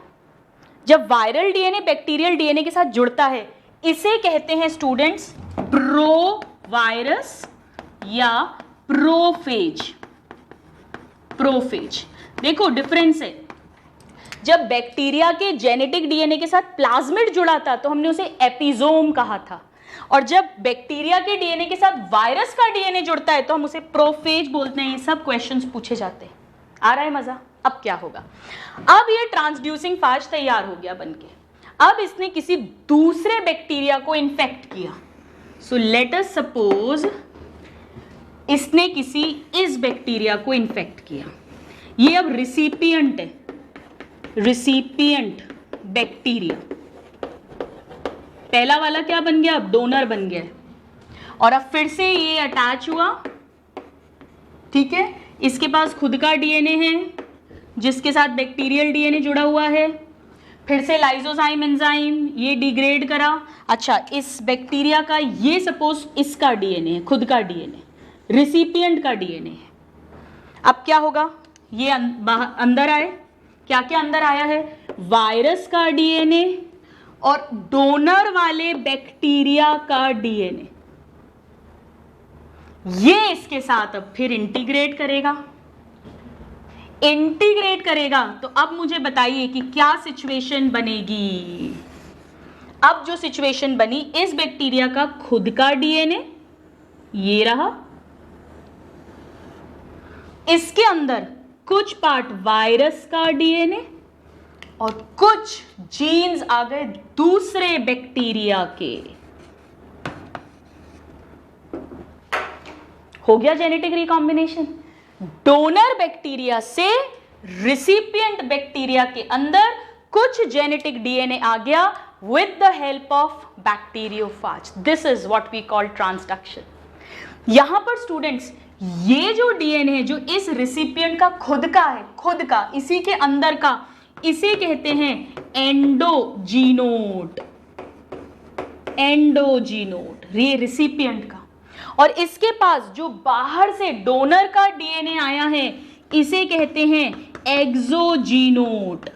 जब वायरल डीएनए बैक्टीरियल डीएनए के साथ जुड़ता है, इसे कहते हैं स्टूडेंट्स प्रोवायरस या प्रोफेज। प्रोफेज, देखो डिफरेंस है। जब बैक्टीरिया के जेनेटिक डीएनए के साथ प्लाज्मिड जुड़ा था तो हमने उसे एपिजोम कहा था, और जब बैक्टीरिया के डीएनए के साथ वायरस का डीएनए जुड़ता है तो हम उसे प्रोफेज बोलते हैं। ये सब क्वेश्चंस पूछे जाते हैं। आ रहा है मजा? अब क्या होगा? अब ये ट्रांसड्यूसिंग फाज तैयार हो गया बनके। अब इसने किसी दूसरे बैक्टीरिया को इन्फेक्ट किया। सो लेट अस सपोज इसने किसी इस बैक्टीरिया को इन्फेक्ट किया। ये अब रिसिपिएंट है, रिसिपिएंट बैक्टीरिया। पहला वाला क्या बन गया? अब डोनर बन गया। और अब फिर से ये अटैच हुआ, ठीक है। इसके पास खुद का डीएनए है जिसके साथ बैक्टीरियल डीएनए जुड़ा हुआ है। फिर से लाइसोजाइम एंजाइम ये डिग्रेड करा। अच्छा, इस बैक्टीरिया का ये सपोज इसका डीएनए है, खुद का डीएनए, रिसिपिएंट का डीएनए है। अब क्या होगा? ये अंदर आए। क्या क्या अंदर आया है? वायरस का डीएनए और डोनर वाले बैक्टीरिया का डीएनए। ये इसके साथ अब फिर इंटीग्रेट करेगा। इंटीग्रेट करेगा तो अब मुझे बताइए कि क्या सिचुएशन बनेगी। अब जो सिचुएशन बनी, इस बैक्टीरिया का खुद का डीएनए ये रहा, इसके अंदर कुछ पार्ट वायरस का डीएनए और कुछ जीन्स आ गए दूसरे बैक्टीरिया के। हो गया जेनेटिक रिकॉम्बिनेशन। डोनर बैक्टीरिया से रिसिपिएंट बैक्टीरिया के अंदर कुछ जेनेटिक डीएनए आ गया with the help of bacteriophage. This is what we call transduction. यहां पर स्टूडेंट्स ये जो डीएनए है जो इस रिसिपिएंट का खुद का है, खुद का इसी के अंदर का, इसे कहते हैं एंडोजीनोड। एंडोजीनोड ये रिसिपिएंट का। और इसके पास जो बाहर से डोनर का डीएनए आया है इसे कहते हैं एक्सोजीनोड।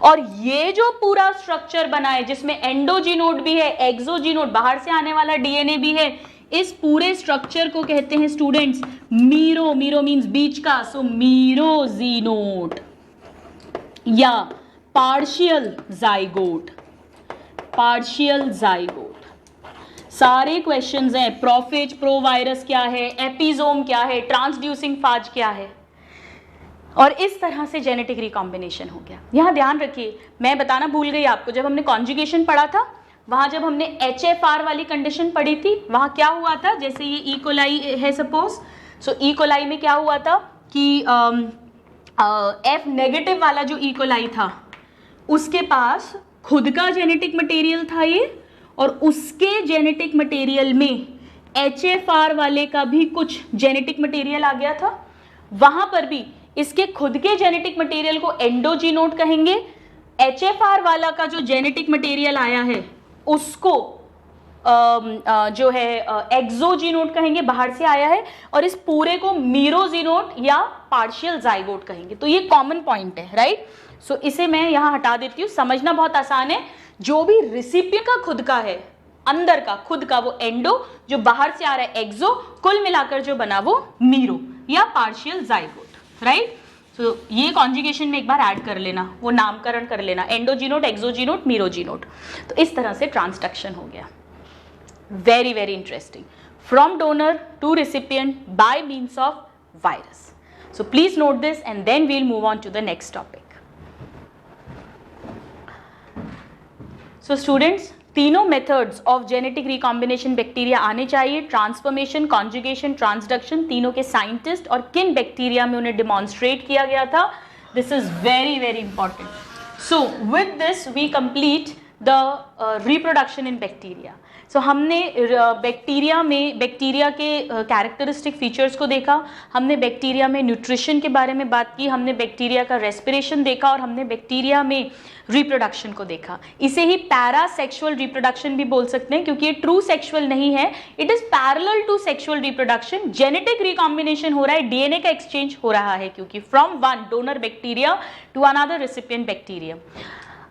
और ये जो पूरा स्ट्रक्चर बना है जिसमें एंडोजीनोड भी है, एक्सोजीनोड बाहर से आने वाला डीएनए भी है, इस पूरे स्ट्रक्चर को कहते हैं स्टूडेंट्स मीरो। मीरो मींस बीच का, सो मीरोजीनोड या पार्शियल जाइगोट। Partial zygote. सारे क्वेश्चंस हैं। प्रोफेज, प्रोवायरस क्या है, एपिजोम क्या है, ट्रांसड्यूसिंग फाज क्या है, और इस तरह से जेनेटिक रिकॉम्बिनेशन हो गया। यहां ध्यान रखिए, मैं बताना भूल गई आपको, जब हमने कॉन्जुगेशन पढ़ा था वहां जब हमने HFR वाली कंडीशन पढ़ी थी, वहां क्या हुआ था, जैसे ये ई कोलाई है सपोज, सो ई कोलाई में क्या हुआ था कि F नेगेटिव वाला जो ई कोलाई था उसके पास खुद का जेनेटिक मटेरियल था ये, और उसके जेनेटिक मटेरियल में HFR वाले का भी कुछ जेनेटिक मटेरियल आ गया था। वहां पर भी इसके खुद के जेनेटिक मटेरियल को एंडोजीनोट कहेंगे, HFR वाला का जो जेनेटिक मटेरियल आया है उसको जो है एक्सोजीनोट कहेंगे, बाहर से आया है, और इस पूरे को मीरोजीनोट या पार्शियल जाइगोट कहेंगे। तो ये कॉमन पॉइंट है, राइट। सो इसे मैं यहां हटा देती हूँ, समझना बहुत आसान है। जो भी रिसिपिएंट का खुद का है, अंदर का खुद का, वो एंडो, जो बाहर से आ रहा है एक्सो, कुल मिलाकर जो बना वो मीरो या पार्शियल जाइगोट, राइट। तो ये कॉन्जुगेशन में एक बार ऐड कर लेना, वो नामकरण कर लेना, एंडोजीनोट, एक्सोजीनोट, मीरोजीनोट। तो इस तरह से ट्रांसडक्शन हो गया। Very, very interesting. From donor to recipient by means of virus. So please note this, and then we'll move on to the next topic. So students, तीनों methods of genetic recombination bacteria आने चाहिए। Transformation, conjugation, transduction, तीनों के scientist और किन bacteria में उन्हें demonstrate किया गया था, this is very very important. So with this we complete the reproduction in bacteria. So हमने बैक्टीरिया में बैक्टीरिया के कैरेक्टरिस्टिक फीचर्स को देखा, हमने बैक्टीरिया में न्यूट्रिशन के बारे में बात की, हमने बैक्टीरिया का रेस्पिरेशन देखा, और हमने बैक्टीरिया में रिप्रोडक्शन को देखा। इसे ही पैरासेक्सुअल रिप्रोडक्शन भी बोल सकते हैं, क्योंकि ये ट्रू सेक्सुअल नहीं है, it is parallel to sexual reproduction. Genetic recombination हो रहा है, डीएनए का एक्सचेंज हो रहा है, क्योंकि from one donor bacteria to another recipient bacteria.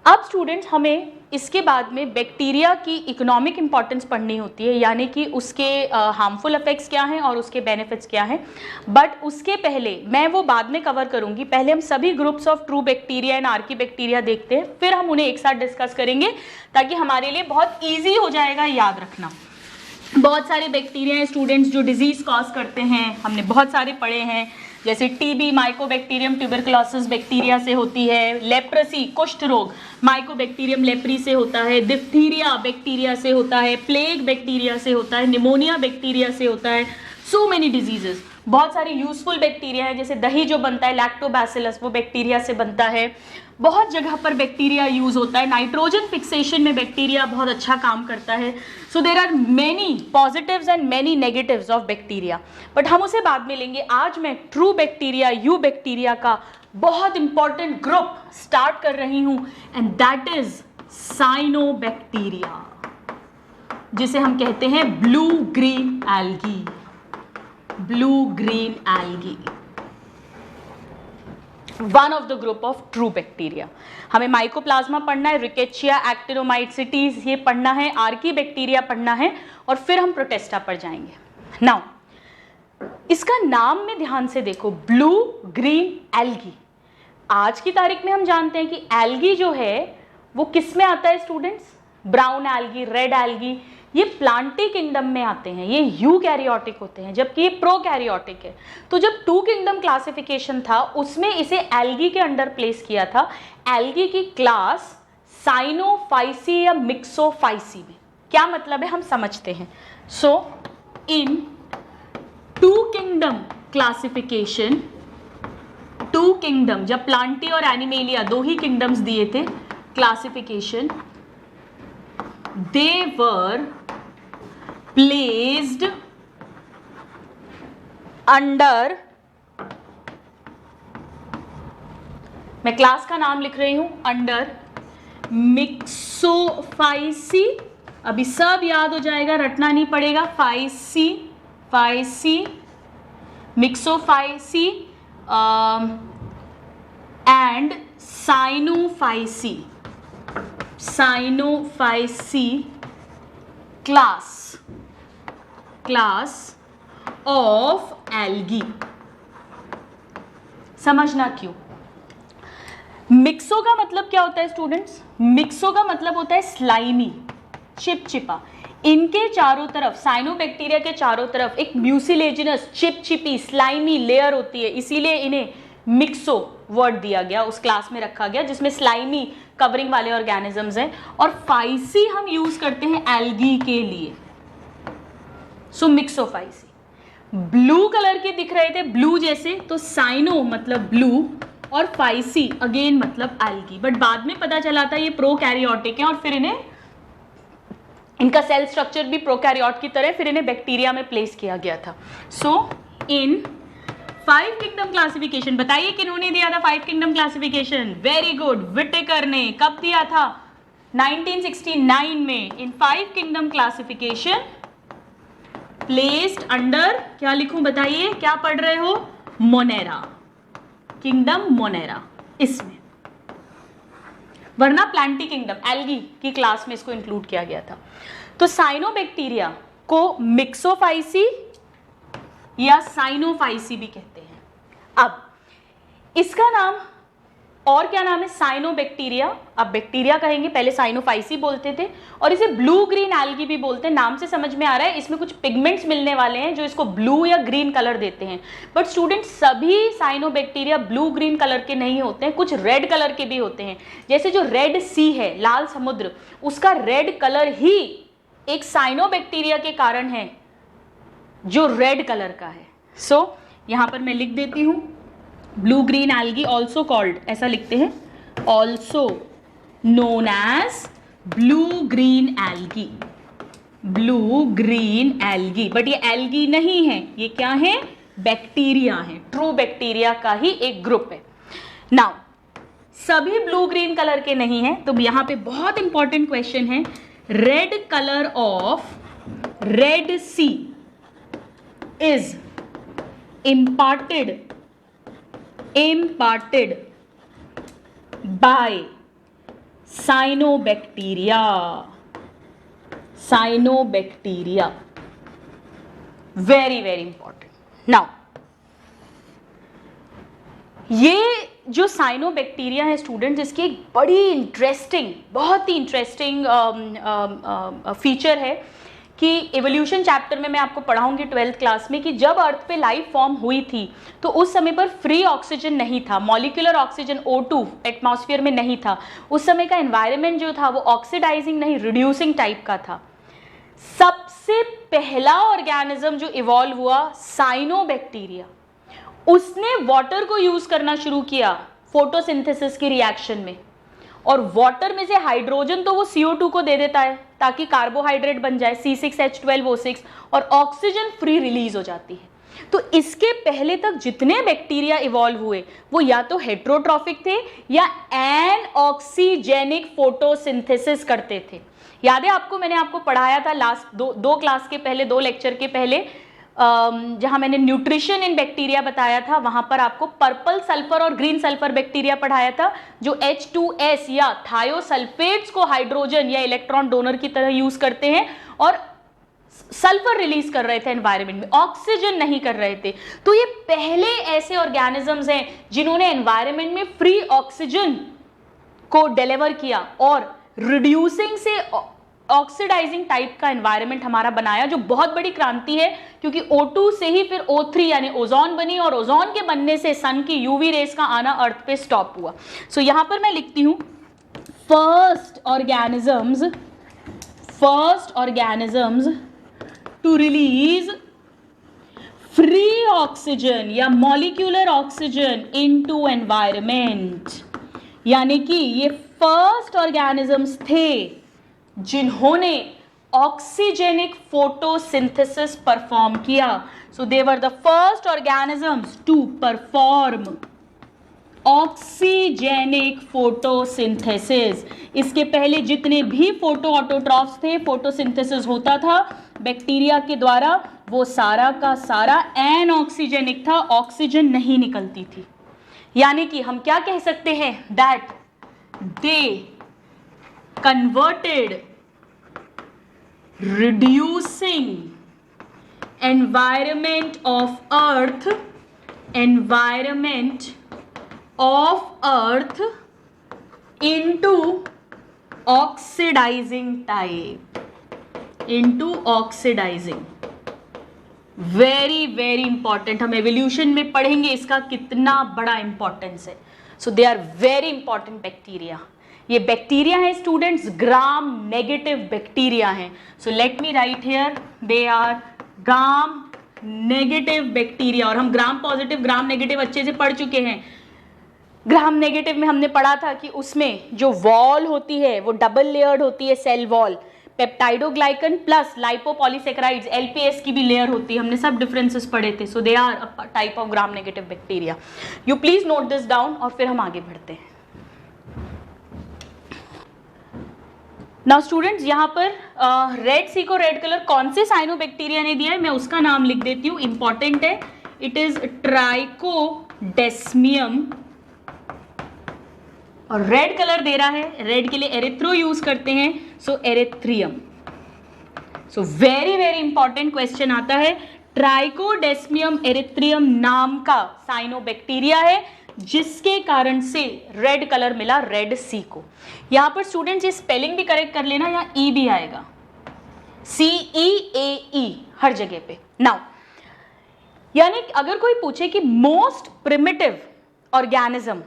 अब स्टूडेंट्स हमें इसके बाद में बैक्टीरिया की इकोनॉमिक इंपॉर्टेंस पढ़नी होती है, यानी कि उसके हार्मफुल इफेक्ट्स क्या हैं और उसके बेनिफिट्स क्या हैं। बट उसके पहले मैं वो बाद में कवर करूंगी, पहले हम सभी groups of true bacteria and Archie bacteria देखते हैं, फिर हम उन्हें एक साथ डिस्कस करेंगे, ताकि हमारे लिए बहुत ईजी हो जाएगा याद रखना। बहुत सारे बैक्टीरिया हैं स्टूडेंट्स जो डिजीज कॉज करते हैं, हमने बहुत सारे पढ़े हैं, जैसे टीबी माइकोबैक्टीरियम ट्यूबरकुलोसिस बैक्टीरिया से होती है, लेप्रेसी कुष्ठ रोग माइकोबैक्टीरियम लेप्री से होता है, डिप्थीरिया बैक्टीरिया से होता है, प्लेग बैक्टीरिया से होता है, निमोनिया बैक्टीरिया से होता है, सो मेनी डिजीजेस। बहुत सारे यूजफुल बैक्टीरिया है, जैसे दही जो बनता है लैक्टोबैसिलस, वो बैक्टीरिया से बनता है। बहुत जगह पर बैक्टीरिया यूज होता है, नाइट्रोजन फिक्सेशन में बैक्टीरिया बहुत अच्छा काम करता है। So there are many positives and many negatives of bacteria, but हम उसे बाद में लेंगे। आज मैं ट्रू बैक्टीरिया, यू बैक्टीरिया का बहुत इंपॉर्टेंट ग्रुप स्टार्ट कर रही हूं, एंड दैट इज साइनोबैक्टीरिया, जिसे हम कहते हैं blue green algae. Blue green algae, one of the group of true bacteria. हमें माइकोप्लाज्मा पढ़ना है, रिकेचिया, एक्टिनोमाइसीटीज ये पढ़ना है, आर्की बैक्टीरिया पढ़ना है, और फिर हम प्रोटेस्टा पर जाएंगे। नाउ इसका नाम में ध्यान से देखो, ब्लू ग्रीन एल्गी। आज की तारीख में हम जानते हैं कि एल्गी जो है वो किस में आता है students, brown algae, red algae, ये प्लांटी किंगडम में आते हैं, ये यूकैरियोटिक होते हैं, जबकि ये प्रोकैरियोटिक है। तो जब टू किंगडम क्लासिफिकेशन था उसमें इसे एल्गी के अंडर प्लेस किया था। एल्गी की क्लास साइनोफाइसी या मिक्सोफाइसी में। क्या मतलब है हम समझते हैं। So in two kingdom classification, two kingdom, जब प्लांटी और एनिमेलिया दो ही किंगडम्स दिए थे classification, they were placed under, मैं क्लास का नाम लिख रही हूं, अंडर मिक्सोफाइसी। अभी सब याद हो जाएगा, रटना नहीं पड़ेगा। Phyceae, phyceae, myxophyceae and cyanophyceae, cyanophyceae class of algae. समझना क्यों। मिक्सो का मतलब क्या होता है स्टूडेंट्स, मिक्सो का मतलब होता है स्लाइमी, चिपचिपा। इनके चारों तरफ, साइनोबैक्टीरिया के चारों तरफ एक म्यूसिलेजिनस चिपचिपी स्लाइमी लेयर होती है, इसीलिए इन्हें मिक्सो वर्ड दिया गया, उस क्लास में रखा गया जिसमें स्लाइमी कवरिंग वाले ऑर्गेनिजम्स हैं। और फाइसी हम यूज करते हैं एल्गी के लिए, सो मिक्सोफाइसी। ब्लू कलर के दिख रहे थे, ब्लू जैसे, तो साइनो मतलब ब्लू और फाइसी अगेन मतलब एल्गी, बट बाद में पता चला था ये प्रोकैरियोटिक है और फिर इनका सेल स्ट्रक्चर भी प्रोकैरियोट की तरह, फिर इन्हें बैक्टीरिया में प्लेस किया गया था। सो इन 5 किंगडम क्लासिफिकेशन, बताइए किन्होंने दिया था 5 kingdom classification? Very good, Whittaker ने। कब दिया था? 1969 में। In 5 kingdom classification placed under, क्या लिखूं बताइए, क्या पढ़ रहे हो? मोनेरा, किंगडम मोनेरा इसमें, वरना प्लांटी किंगडम एल्गी की क्लास में इसको इंक्लूड किया गया था। तो साइनोबैक्टीरिया को मिक्सोफाइसी या साइनोफाइसी भी कहते हैं। अब इसका नाम और क्या नाम है? साइनोबैक्टीरिया। अब बैक्टीरिया कहेंगे, पहले साइनोफाइसी बोलते थे, और इसे ब्लू ग्रीन एल्गी भी बोलते हैं। नाम से समझ में आ रहा है इसमें कुछ पिगमेंट्स मिलने वाले हैं जो इसको ब्लू या ग्रीन कलर देते हैं। बट स्टूडेंट्स, सभी साइनोबैक्टीरिया ब्लू ग्रीन कलर के नहीं होते हैं, कुछ रेड कलर के भी होते हैं। जैसे जो रेड सी है, लाल समुद्र, उसका रेड कलर ही एक साइनोबैक्टीरिया के कारण है जो रेड कलर का है। सो यहां पर मैं लिख देती हूं, blue green algae also called, ऐसा लिखते हैं, also known as blue green algae, blue green algae. But ये एल्गी नहीं है, ये क्या है? बैक्टीरिया है, ट्रू बैक्टीरिया का ही एक ग्रुप है। नाउ सभी ब्लू ग्रीन कलर के नहीं है, तो यहां पे बहुत इंपॉर्टेंट क्वेश्चन है, red colour of Red Sea is imparted by cyanobacteria, very very important. Now ये जो साइनोबैक्टीरिया है स्टूडेंट्स, इसकी एक बड़ी इंटरेस्टिंग, बहुत ही इंटरेस्टिंग फीचर है कि एवोल्यूशन चैप्टर में मैं आपको पढ़ाऊंगी 12th क्लास में, कि जब अर्थ पे लाइफ फॉर्म हुई थी तो उस समय पर फ्री ऑक्सीजन नहीं था, मॉलिक्यूलर ऑक्सीजन O2 एटमॉस्फेयर में नहीं था। उस समय का एनवायरनमेंट जो था वो ऑक्सीडाइजिंग नहीं, रिड्यूसिंग टाइप का था। सबसे पहला ऑर्गेनिज्म जो इवॉल्व हुआ, साइनोबैक्टीरिया, उसने वाटर को यूज करना शुरू किया फोटोसिंथेसिस की रिएक्शन में, और वाटर में से हाइड्रोजन तो वो CO2 को दे देता है ताकि कार्बोहाइड्रेट बन जाए C6H12O6, और ऑक्सीजन फ्री रिलीज हो जाती है। तो इसके पहले तक जितने बैक्टीरिया इवॉल्व हुए वो या तो हेट्रोट्रॉफिक थे या एनऑक्सीजेनिक फोटोसिंथेसिस करते थे। याद है आपको, मैंने आपको पढ़ाया था लास्ट दो क्लास के पहले, 2 लेक्चर के पहले, जहां मैंने न्यूट्रिशन इन बैक्टीरिया बताया था, वहां पर आपको पर्पल सल्फर और ग्रीन सल्फर बैक्टीरिया पढ़ाया था जो H2S या थायोसल्फेट्स को हाइड्रोजन या इलेक्ट्रॉन डोनर की तरह यूज करते हैं और सल्फर रिलीज कर रहे थे एनवायरनमेंट में, ऑक्सीजन नहीं कर रहे थे। तो ये पहले ऐसे ऑर्गेनिजम्स हैं जिन्होंने एनवायरनमेंट में फ्री ऑक्सीजन को डिलीवर किया और रिड्यूसिंग से ऑक्सीडाइजिंग टाइप का एनवायरनमेंट हमारा बनाया, जो बहुत बड़ी क्रांति है, क्योंकि O2 से ही फिर O3 यानी ओजोन बनी, और ओजोन के बनने से सन की यूवी रेस का आना अर्थ पे स्टॉप हुआ। सो यहां पर मैं लिखती हूं, first organisms to release free oxygen या मॉलिक्यूलर ऑक्सीजन इनटू एनवायरनमेंट, यानी कि ये फर्स्ट ऑर्गेनिजम्स थे जिन्होंने ऑक्सीजेनिक फोटोसिंथेसिस परफॉर्म किया। So they were the first organisms to perform oxygenic photosynthesis. इसके पहले जितने भी फोटो ऑटोट्रॉफ्स थे, फोटोसिंथेसिस होता था बैक्टीरिया के द्वारा, वो सारा का सारा एनऑक्सीजेनिक था, ऑक्सीजन नहीं निकलती थी। यानी कि हम क्या कह सकते हैं, that they converted reducing environment of earth into oxidizing type, into oxidizing। Very very important, हम एवोल्यूशन में पढ़ेंगे इसका कितना बड़ा इंपॉर्टेंस है। So they are very important bacteria. ये बैक्टीरिया है स्टूडेंट्स, ग्राम नेगेटिव बैक्टीरिया हैं। So let me write here, they are gram negative bacteria. और हम ग्राम पॉजिटिव ग्राम नेगेटिव अच्छे से पढ़ चुके हैं। ग्राम नेगेटिव में हमने पढ़ा था कि उसमें जो वॉल होती है वो डबल लेयर्ड होती है, cell wall, peptidoglycan plus lipopolysaccharides LPS की भी लेयर होती है। हमने सब डिफरेंसेस पढ़े थे। So they are a type of gram negative bacteria. You please note this down और फिर हम आगे बढ़ते हैं। नाउ स्टूडेंट्स, यहाँ पर रेड सी को रेड कलर कौन से साइनोबैक्टीरिया ने दिया है मैं उसका नाम लिख देती हूँ, इंपॉर्टेंट है। It is trichodesmium. और रेड कलर दे रहा है, रेड के लिए एरिथ्रो यूज करते हैं, so erythraeum. So very very important question आता है। ट्राइकोडेस्मियम एरिथ्रियम नाम का साइनोबैक्टीरिया है जिसके कारण से रेड कलर मिला रेड सी को। यहां पर स्टूडेंट्स ये स्पेलिंग भी करेक्ट कर लेना, यहां ई भी आएगा, CEAE हर जगह पे। नाउ यानी अगर कोई पूछे कि most primitive organism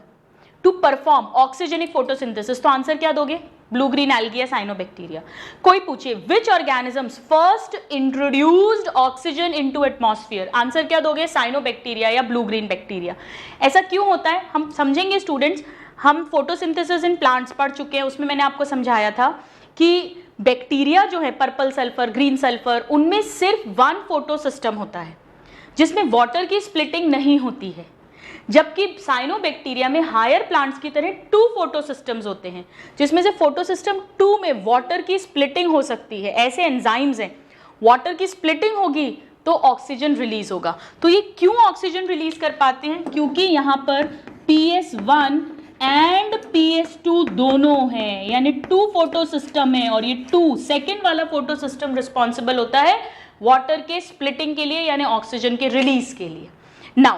to perform oxygenic photosynthesis, तो आंसर क्या दोगे? ब्लू ग्रीन एल्गी या साइनोबैक्टीरिया। कोई पूछे which organisms first introduced oxygen into atmosphere, answer क्या दोगे? साइनोबैक्टीरिया या ब्लू ग्रीन बैक्टीरिया। ऐसा क्यों होता है हम समझेंगे स्टूडेंट्स। हम फोटोसिंथेसिस इन प्लांट्स पढ़ चुके हैं, उसमें मैंने आपको समझाया था कि बैक्टीरिया जो है पर्पल सल्फर, ग्रीन सल्फर, उनमें सिर्फ वन फोटो सिस्टम होता है जिसमें वाटर की स्प्लिटिंग नहीं होती है, जबकि साइनोबैक्टीरिया में हायर प्लांट्स की तरह 2 फोटो सिस्टम्स होते हैं जिसमें से फोटो सिस्टम 2 में वाटर की स्प्लिटिंग हो सकती है। ऐसे एंजाइम्स हैं, वाटर की स्प्लिटिंग होगी तो ऑक्सीजन रिलीज होगा। तो ये क्यों ऑक्सीजन रिलीज कर पाते हैं? क्योंकि यहाँ पर PS1 एंड PS2 दोनों हैं, यानी 2 फोटो सिस्टम है और ये 2 सेकेंड वाला फोटो सिस्टम रिस्पॉन्सिबल होता है वाटर के स्प्लिटिंग के लिए, यानी ऑक्सीजन के रिलीज के लिए। Now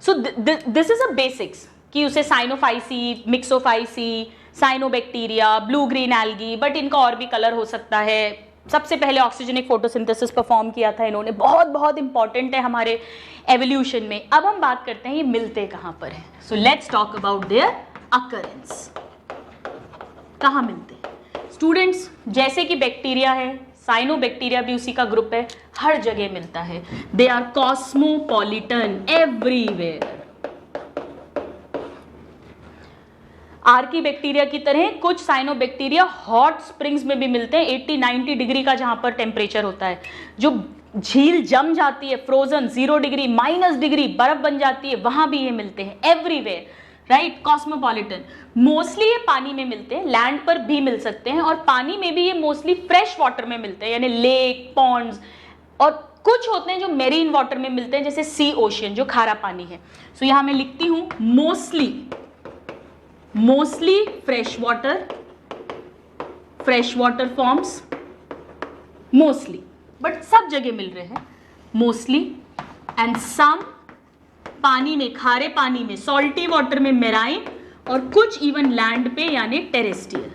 so this is a basics कि उसे Cyanophyceae, Myxophyceae, cyanobacteria, blue green algae, but इनका और भी कलर हो सकता है। सबसे पहले ऑक्सीजनिक फोटोसिंथेसिस परफॉर्म किया था इन्होंने, बहुत बहुत इंपॉर्टेंट है हमारे एवोल्यूशन में। अब हम बात करते हैं ये मिलते कहाँ पर हैं। So let's talk about their occurrence. कहाँ मिलते हैं स्टूडेंट्स? जैसे कि बैक्टीरिया है, साइनोबैक्टीरिया भी उसी का ग्रुप है, हर जगह मिलता है। They are cosmopolitan everywhere. Archaebacteria की तरह कुछ साइनोबैक्टीरिया हॉट स्प्रिंग्स में भी मिलते हैं, 80-90 डिग्री का जहां पर टेम्परेचर होता है, जो झील जम जाती है, फ्रोजन 0 डिग्री -डिग्री बर्फ बन जाती है, वहां भी ये मिलते हैं एवरीवेयर, राइट। कॉस्मोपॉलिटन। मोस्टली ये पानी में मिलते हैं, लैंड पर भी मिल सकते हैं, और पानी में भी ये मोस्टली फ्रेश वाटर में मिलते हैं, यानी लेक, पॉन्ड्स, और कुछ होते हैं जो मेरीन वाटर में मिलते हैं, जैसे सी ओशियन जो खारा पानी है। सो यहां मैं लिखती हूं mostly fresh water forms, mostly, but सब जगह मिल रहे हैं मोस्टली, एंड सम पानी में, खारे पानी में, सॉल्टी वाटर में मेराइन, और कुछ इवन लैंड पे यानी टेरेस्ट्रियल।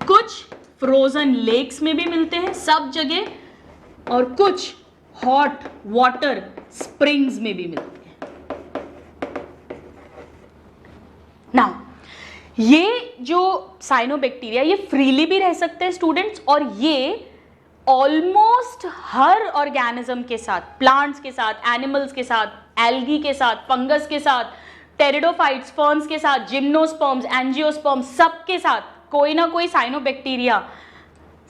कुछ फ्रोजन लेक्स में भी मिलते हैं सब जगह, और कुछ हॉट वाटर स्प्रिंग्स में भी मिलते हैं। नाउ ये जो साइनोबैक्टीरिया ये फ्रीली भी रह सकते हैं स्टूडेंट्स, और ये ऑलमोस्ट हर ऑर्गेनिज्म के साथ, प्लांट्स के साथ, एनिमल्स के साथ, एल्गी के साथ, फंगस के साथ, टेरिडोफाइट्स, फर्न्स के साथ, जिम्नोस्पर्म्स, एंजियोस्पर्म्स, सबके साथ कोई ना कोई साइनोबैक्टीरिया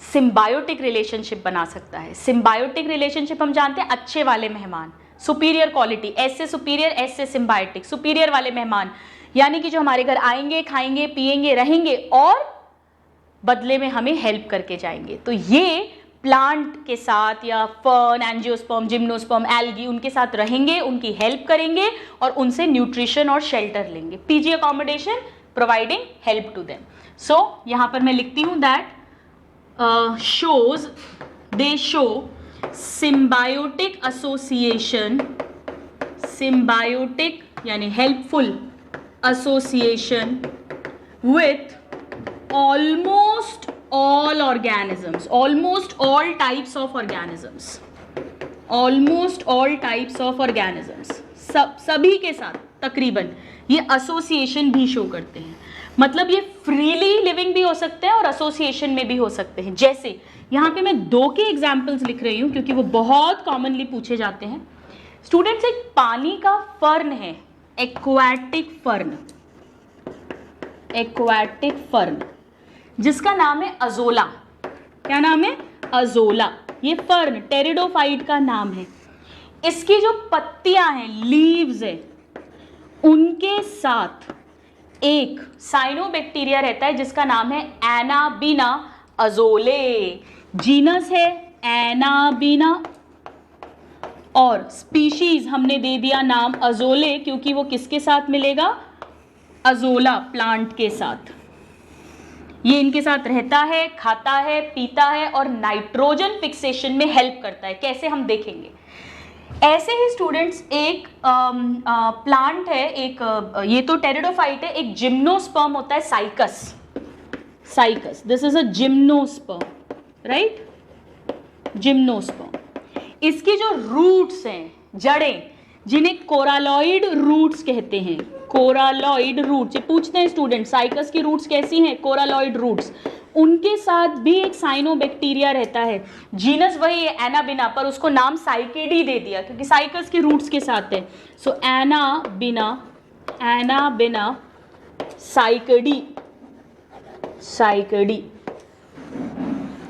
सिम्बायोटिक रिलेशनशिप बना सकता है। सिम्बायोटिक रिलेशनशिप हम जानते हैं, अच्छे वाले मेहमान, सुपीरियर क्वालिटी, एस से सुपीरियर, एस से सिम्बायोटिक, सुपीरियर वाले मेहमान, यानी कि जो हमारे घर आएंगे, खाएंगे, पिएंगे, रहेंगे और बदले में हमें हेल्प करके जाएंगे। तो ये प्लांट के साथ या फर्न, एंजियोस्पर्म, जिम्नोस्पर्म, एल्गी, उनके साथ रहेंगे, उनकी हेल्प करेंगे और उनसे न्यूट्रिशन और शेल्टर लेंगे, PG accommodation, providing help to them. So यहां पर मैं लिखती हूं that they show symbiotic association, symbiotic यानी helpful association with almost all organisms, almost all types of organisms, almost all types of organisms, सभी के साथ तकरीबन ये एसोसिएशन भी शो करते हैं। मतलब ये फ्रीली लिविंग भी हो सकते हैं और एसोसिएशन में भी हो सकते हैं। जैसे यहाँ पे मैं 2 के एग्जाम्पल्स लिख रही हूँ क्योंकि वो बहुत कॉमनली पूछे जाते हैं। स्टूडेंट्स, एक पानी का फर्न है, एक्वाटिक फर्न, एक्वाटिक फर्न, जिसका नाम है अजोला। क्या नाम है? अजोला। ये फर्न टेरिडोफाइट का नाम है। इसकी जो पत्तियां हैं, लीव्स है, उनके साथ एक साइनोबैक्टीरिया रहता है जिसका नाम है एनाबीना अजोले। जीनस है एनाबीना और स्पीशीज हमने दे दिया नाम अजोले क्योंकि वो किसके साथ मिलेगा? अजोला प्लांट के साथ। ये इनके साथ रहता है, खाता है, पीता है और नाइट्रोजन फिक्सेशन में हेल्प करता है। कैसे हम देखेंगे। ऐसे ही स्टूडेंट्स एक प्लांट है, एक ये तो टेरिडोफाइट है, एक जिम्नोस्पर्म होता है cycas. Cycas, this is a gymnosperm, right? Gymnosperm. इसकी जो रूट्स हैं, जड़ें, जिन्हें कोरालॉइड रूट्स कहते हैं, कोरालॉइड रूट्स। पूछते हैं स्टूडेंट साइकस की रूट्स कैसी हैं? कोरालॉइड रूट्स। उनके साथ भी एक साइनोबैक्टीरिया रहता है। जीनस वही है एनाबिना, पर उसको नाम साइकेडी दे दिया क्योंकि साइकस की रूट्स के साथ है। सो एनाबिना, एनाबिना साइकेडी, साइकेडी।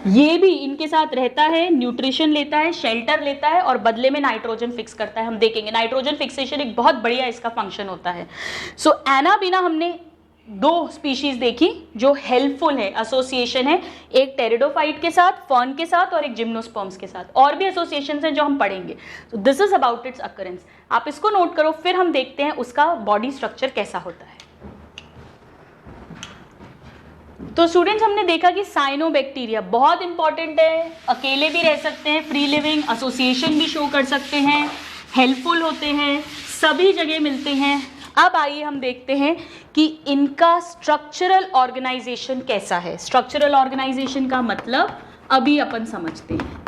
ये भी इनके साथ रहता है, न्यूट्रिशन लेता है, शेल्टर लेता है और बदले में नाइट्रोजन फिक्स करता है। हम देखेंगे नाइट्रोजन फिक्सेशन एक बहुत बढ़िया इसका फंक्शन होता है। सो एनाबिना हमने 2 स्पीशीज देखी जो हेल्पफुल है, एसोसिएशन है, एक टेरिडोफाइट के साथ, फर्न के साथ और एक जिम्नोस्पर्म्स के साथ। और भी एसोसिएशंस हैं जो हम पढ़ेंगे। सो this is about it's occurrence. आप इसको नोट करो, फिर हम देखते हैं उसका बॉडी स्ट्रक्चर कैसा होता है। तो स्टूडेंट्स, हमने देखा कि साइनोबैक्टीरिया बहुत इंपॉर्टेंट है, अकेले भी रह सकते हैं, फ्री लिविंग, एसोसिएशन भी शो कर सकते हैं, हेल्पफुल होते हैं, सभी जगह मिलते हैं। अब आइए हम देखते हैं कि इनका स्ट्रक्चरल ऑर्गेनाइजेशन कैसा है। स्ट्रक्चरल ऑर्गेनाइजेशन का मतलब अभी अपन समझते हैं।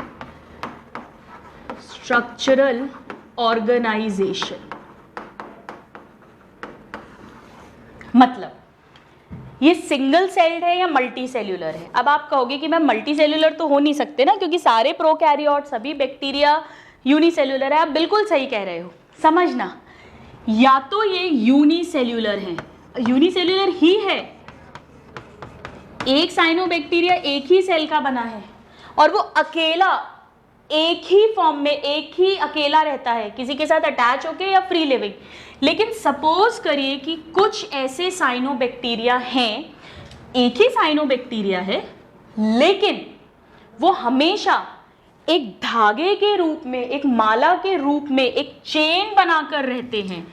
स्ट्रक्चरल ऑर्गेनाइजेशन मतलब ये सिंगल सेल्ड है या मल्टी सेल्यूलर है। अब आप कहोगे कि मैम मल्टी सेल्यूलर तो हो नहीं सकते ना, क्योंकि सारे प्रोकैरियोट, सभी बैक्टीरिया यूनिसेल्यूलर है। आप बिल्कुल सही कह रहे हो। समझना, या तो ये यूनिसेल्यूलर है, यूनिसेल्यूलर ही है, एक साइनोबैक्टीरिया एक ही सेल का बना है और वो अकेला एक ही फॉर्म में, एक ही अकेला रहता है, किसी के साथ अटैच होके या फ्री लिविंग। लेकिन सपोज करिए कि कुछ ऐसे साइनोबैक्टीरिया हैं, एक ही साइनोबैक्टीरिया है, लेकिन वो हमेशा एक धागे के रूप में, एक माला के रूप में, एक चेन बनाकर रहते हैं,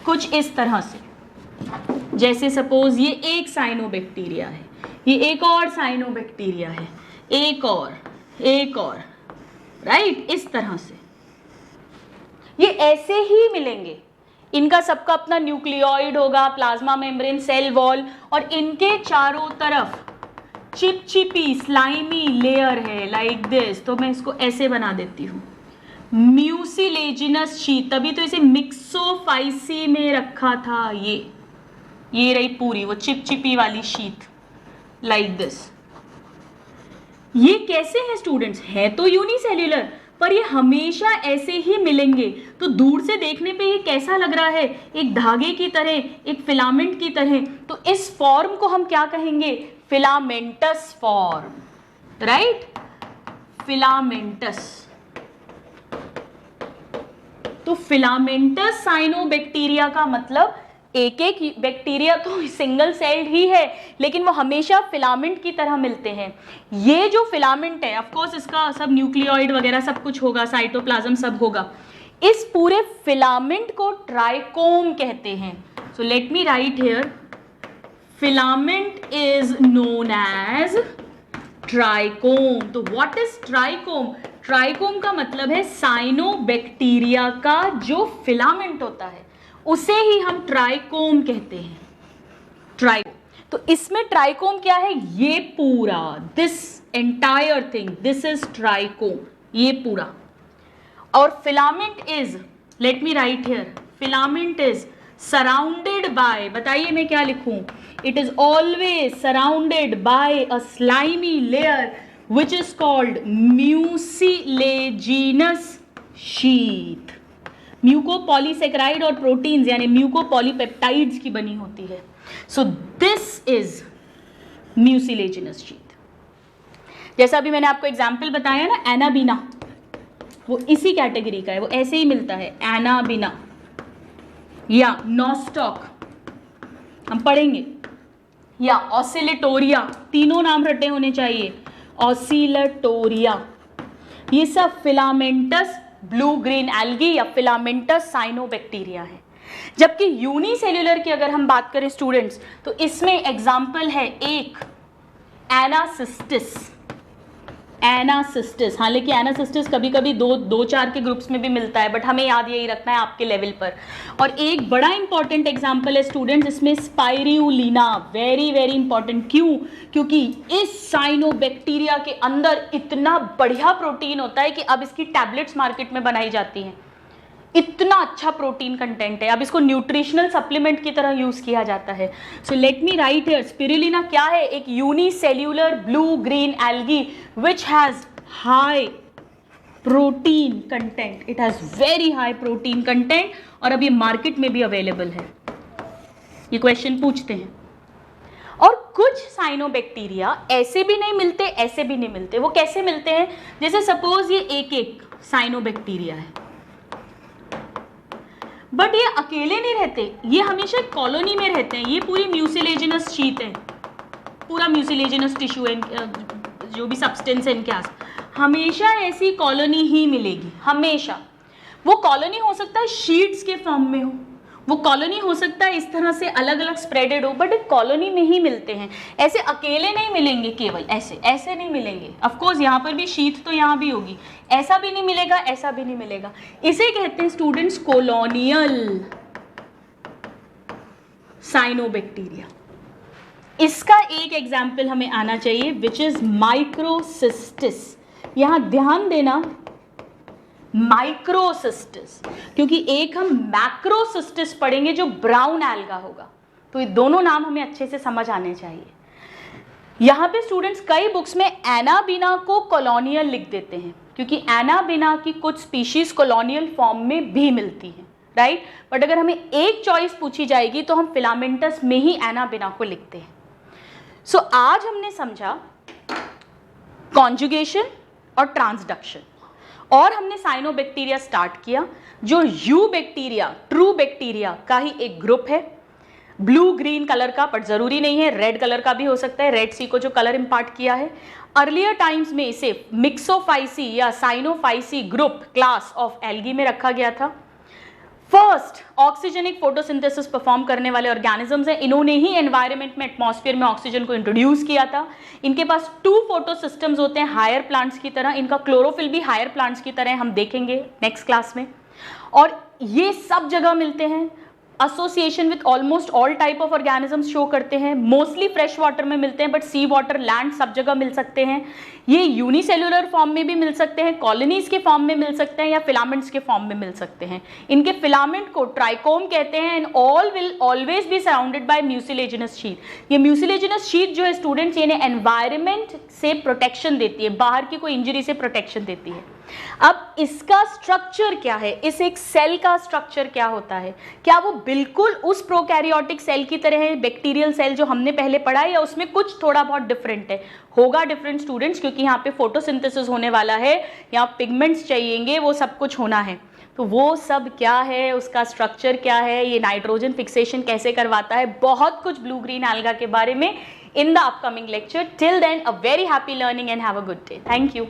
कुछ इस तरह से। जैसे सपोज ये एक साइनोबैक्टीरिया है, ये एक और साइनोबैक्टीरिया है, एक और, राइट? इस तरह से ये ऐसे ही मिलेंगे। इनका सबका अपना न्यूक्लियोइड होगा, प्लाज्मा मेम्ब्रेन, सेल वॉल, और इनके चारों तरफ चिपचिपी स्लाइमी लेयर है, लाइक दिस। तो मैं इसको ऐसे बना देती हूँ, म्यूसिलेजिनस शीट। तभी तो इसे मिक्सोफाइसी में रखा था। ये रही पूरी वो चिपचिपी वाली शीट, लाइक दिस। ये कैसे है स्टूडेंट्स? है तो यूनिसेल्यूलर, पर ये हमेशा ऐसे ही मिलेंगे। तो दूर से देखने पे ये कैसा लग रहा है? एक धागे की तरह, एक फिलामेंट की तरह। तो इस फॉर्म को हम क्या कहेंगे? Filamentous form, right? फिलामेंटस। तो फिलामेंटस साइनोबैक्टीरिया का मतलब एक एक बैक्टीरिया तो सिंगल सेल्ड ही है, लेकिन वो हमेशा फिलामेंट की तरह मिलते हैं। ये जो फिलामेंट है, ऑफ कोर्स इसका सब न्यूक्लियोइड वगैरह सब कुछ होगा, साइटोप्लाज्म सब होगा। इस पूरे फिलामेंट को ट्राइकोम कहते हैं। So let me write here, filament is known as trichome. तो व्हाट इज ट्राइकोम? ट्राइकोम का मतलब है साइनोबैक्टीरिया का जो फिलामेंट होता है उसे ही हम ट्राइकोम कहते हैं। ट्राइकोम। तो इसमें ट्राइकोम क्या है? ये पूरा, this entire thing, this is trichome, ये पूरा। और filament is, late me write here, filament is surrounded by, बताइए मैं क्या लिखूं? It is always surrounded by a slimy layer which is called mucilaginous sheath. Mucopolysaccharide और प्रोटीन्स यानी म्यूकोपॉलीपेप्टाइड्स की बनी होती है। सो दिस इज म्यूसिलेजिनस शीथ। जैसा अभी मैंने आपको एग्जाम्पल बताया ना, एनाबीना, वो इसी कैटेगरी का है, वो ऐसे ही मिलता है, एनाबीना या नॉस्टॉक हम पढ़ेंगे, या ऑसिलेटोरिया, तीनों नाम रटे होने चाहिए, ऑसिलेटोरिया। ये सब फिलामेंटस ब्लू ग्रीन एल्गी या फिलामेंटस साइनोबैक्टीरिया है। जबकि यूनिसेल्युलर की अगर हम बात करें स्टूडेंट्स, तो इसमें एग्जाम्पल है एक एनासिस्टिस। एनासिस्टिस, हालांकि एनासिस्टिस कभी कभी दो चार के ग्रुप्स में भी मिलता है, बट हमें याद यही रखना है आपके लेवल पर। और एक बड़ा इंपॉर्टेंट एग्जाम्पल है स्टूडेंट्स इसमें स्पाइरुलिना, वेरी वेरी इंपॉर्टेंट। क्यों? क्योंकि इस साइनोबैक्टीरिया के अंदर इतना बढ़िया प्रोटीन होता है कि अब इसकी टैबलेट्स मार्केट में बनाई जाती हैं। इतना अच्छा प्रोटीन कंटेंट है, अब इसको न्यूट्रिशनल सप्लीमेंट की तरह यूज किया जाता है। सो let me write here, spirulina क्या है? एक unicellular blue green algae which has high protein content. It has very high protein content और अब ये मार्केट में भी अवेलेबल है। ये क्वेश्चन पूछते हैं। और कुछ साइनोबैक्टीरिया ऐसे भी नहीं मिलते, ऐसे भी नहीं मिलते। वो कैसे मिलते हैं? जैसे सपोज ये एक साइनोबैक्टीरिया है, बट ये अकेले नहीं रहते, ये हमेशा कॉलोनी में रहते हैं। ये पूरी म्यूसिलेजिनस शीट है, पूरा म्यूसिलेजिनस टिश्यू है, जो भी सब्सटेंस है इनके आस, हमेशा ऐसी कॉलोनी ही मिलेगी, हमेशा। वो कॉलोनी हो सकता है शीट्स के फॉर्म में हो, वो कॉलोनी हो सकता है इस तरह से अलग अलग स्प्रेडेड हो, बट एक कॉलोनी में ही मिलते हैं। ऐसे अकेले नहीं मिलेंगे, केवल ऐसे नहीं मिलेंगे। ऑफ कोर्स यहाँ पर भी शीट तो यहाँ भी होगी, ऐसा भी नहीं मिलेगा, ऐसा भी नहीं मिलेगा। इसे कहते हैं स्टूडेंट्स कॉलोनियल साइनोबैक्टीरिया। इसका एक एग्जाम्पल हमें आना चाहिए विच इज माइक्रोसिस्टिस। यहां ध्यान देना, माइक्रोसिस्टिस, क्योंकि एक हम मैक्रोसिस्टिस पढ़ेंगे जो ब्राउन एल्गा होगा। तो ये दोनों नाम हमें अच्छे से समझ आने चाहिए। यहां पे स्टूडेंट्स कई बुक्स में एनाबीना को कॉलोनियल लिख देते हैं, क्योंकि एनाबीना की कुछ स्पीशीज कॉलोनियल फॉर्म में भी मिलती हैं, राइट। बट अगर हमें एक चॉइस पूछी जाएगी तो हम फिलामेंटस में ही एनाबीना को लिखते हैं। सो आज हमने समझा कॉन्जुगेशन और ट्रांसडक्शन, और हमने साइनोबैक्टीरिया स्टार्ट किया, जो यू बैक्टीरिया, ट्रू बैक्टीरिया का ही एक ग्रुप है, ब्लू ग्रीन कलर का, बट जरूरी नहीं है, रेड कलर का भी हो सकता है, रेड सी को जो कलर इंपार्ट किया है। अर्लियर टाइम्स में इसे मिक्सोफाइसी या Cyanophyceae group class of algae में रखा गया था। फर्स्ट ऑक्सीजनिक फोटोसिंथेसिस परफॉर्म करने वाले ऑर्गेनिजम्स हैं, इन्होंने ही एनवायरनमेंट में, एटमॉस्फेयर में ऑक्सीजन को इंट्रोड्यूस किया था। इनके पास 2 फोटो सिस्टम्स होते हैं हायर प्लांट्स की तरह, इनका क्लोरोफिल भी हायर प्लांट्स की तरह, हम देखेंगे नेक्स्ट क्लास में। और ये सब जगह मिलते हैं, association with almost all type of organisms show करते हैं। मोस्टली फ्रेश वाटर में मिलते हैं, बट सी वाटर, लैंड सब जगह मिल सकते हैं। ये यूनिसेल्युलर फॉर्म में भी मिल सकते हैं, कॉलोनीज के फॉर्म में मिल सकते हैं, या फिलामेंट्स के फॉर्म में मिल सकते हैं। इनके फिलामेंट को ट्राइकोम कहते हैं, and all will always be surrounded by mucilaginous sheet. ये म्यूसिलेजिनस शीट जो है स्टूडेंट्स, ये एनवायरमेंट से प्रोटेक्शन देती है, बाहर की कोई इंजरी से प्रोटेक्शन देती है। अब इसका स्ट्रक्चर क्या है, इस एक सेल का स्ट्रक्चर क्या होता है? क्या वो बिल्कुल उस प्रोकैरियोटिक सेल की तरह है, बैक्टीरियल सेल जो हमने पहले पढ़ा है, या उसमें कुछ थोड़ा बहुत डिफरेंट है? होगा डिफरेंट स्टूडेंट्स, क्योंकि यहाँ पे फोटोसिंथेसिस होने वाला है, यहाँ पिगमेंट्स चाहिएंगे, वो सब कुछ होना है। तो वो सब क्या है, उसका स्ट्रक्चर क्या है, ये नाइट्रोजन फिक्सेशन कैसे करवाता है, बहुत कुछ ब्लू ग्रीन एल्गा के बारे में in the upcoming lecture. Till then, a very happy learning and have a good day. Thank you.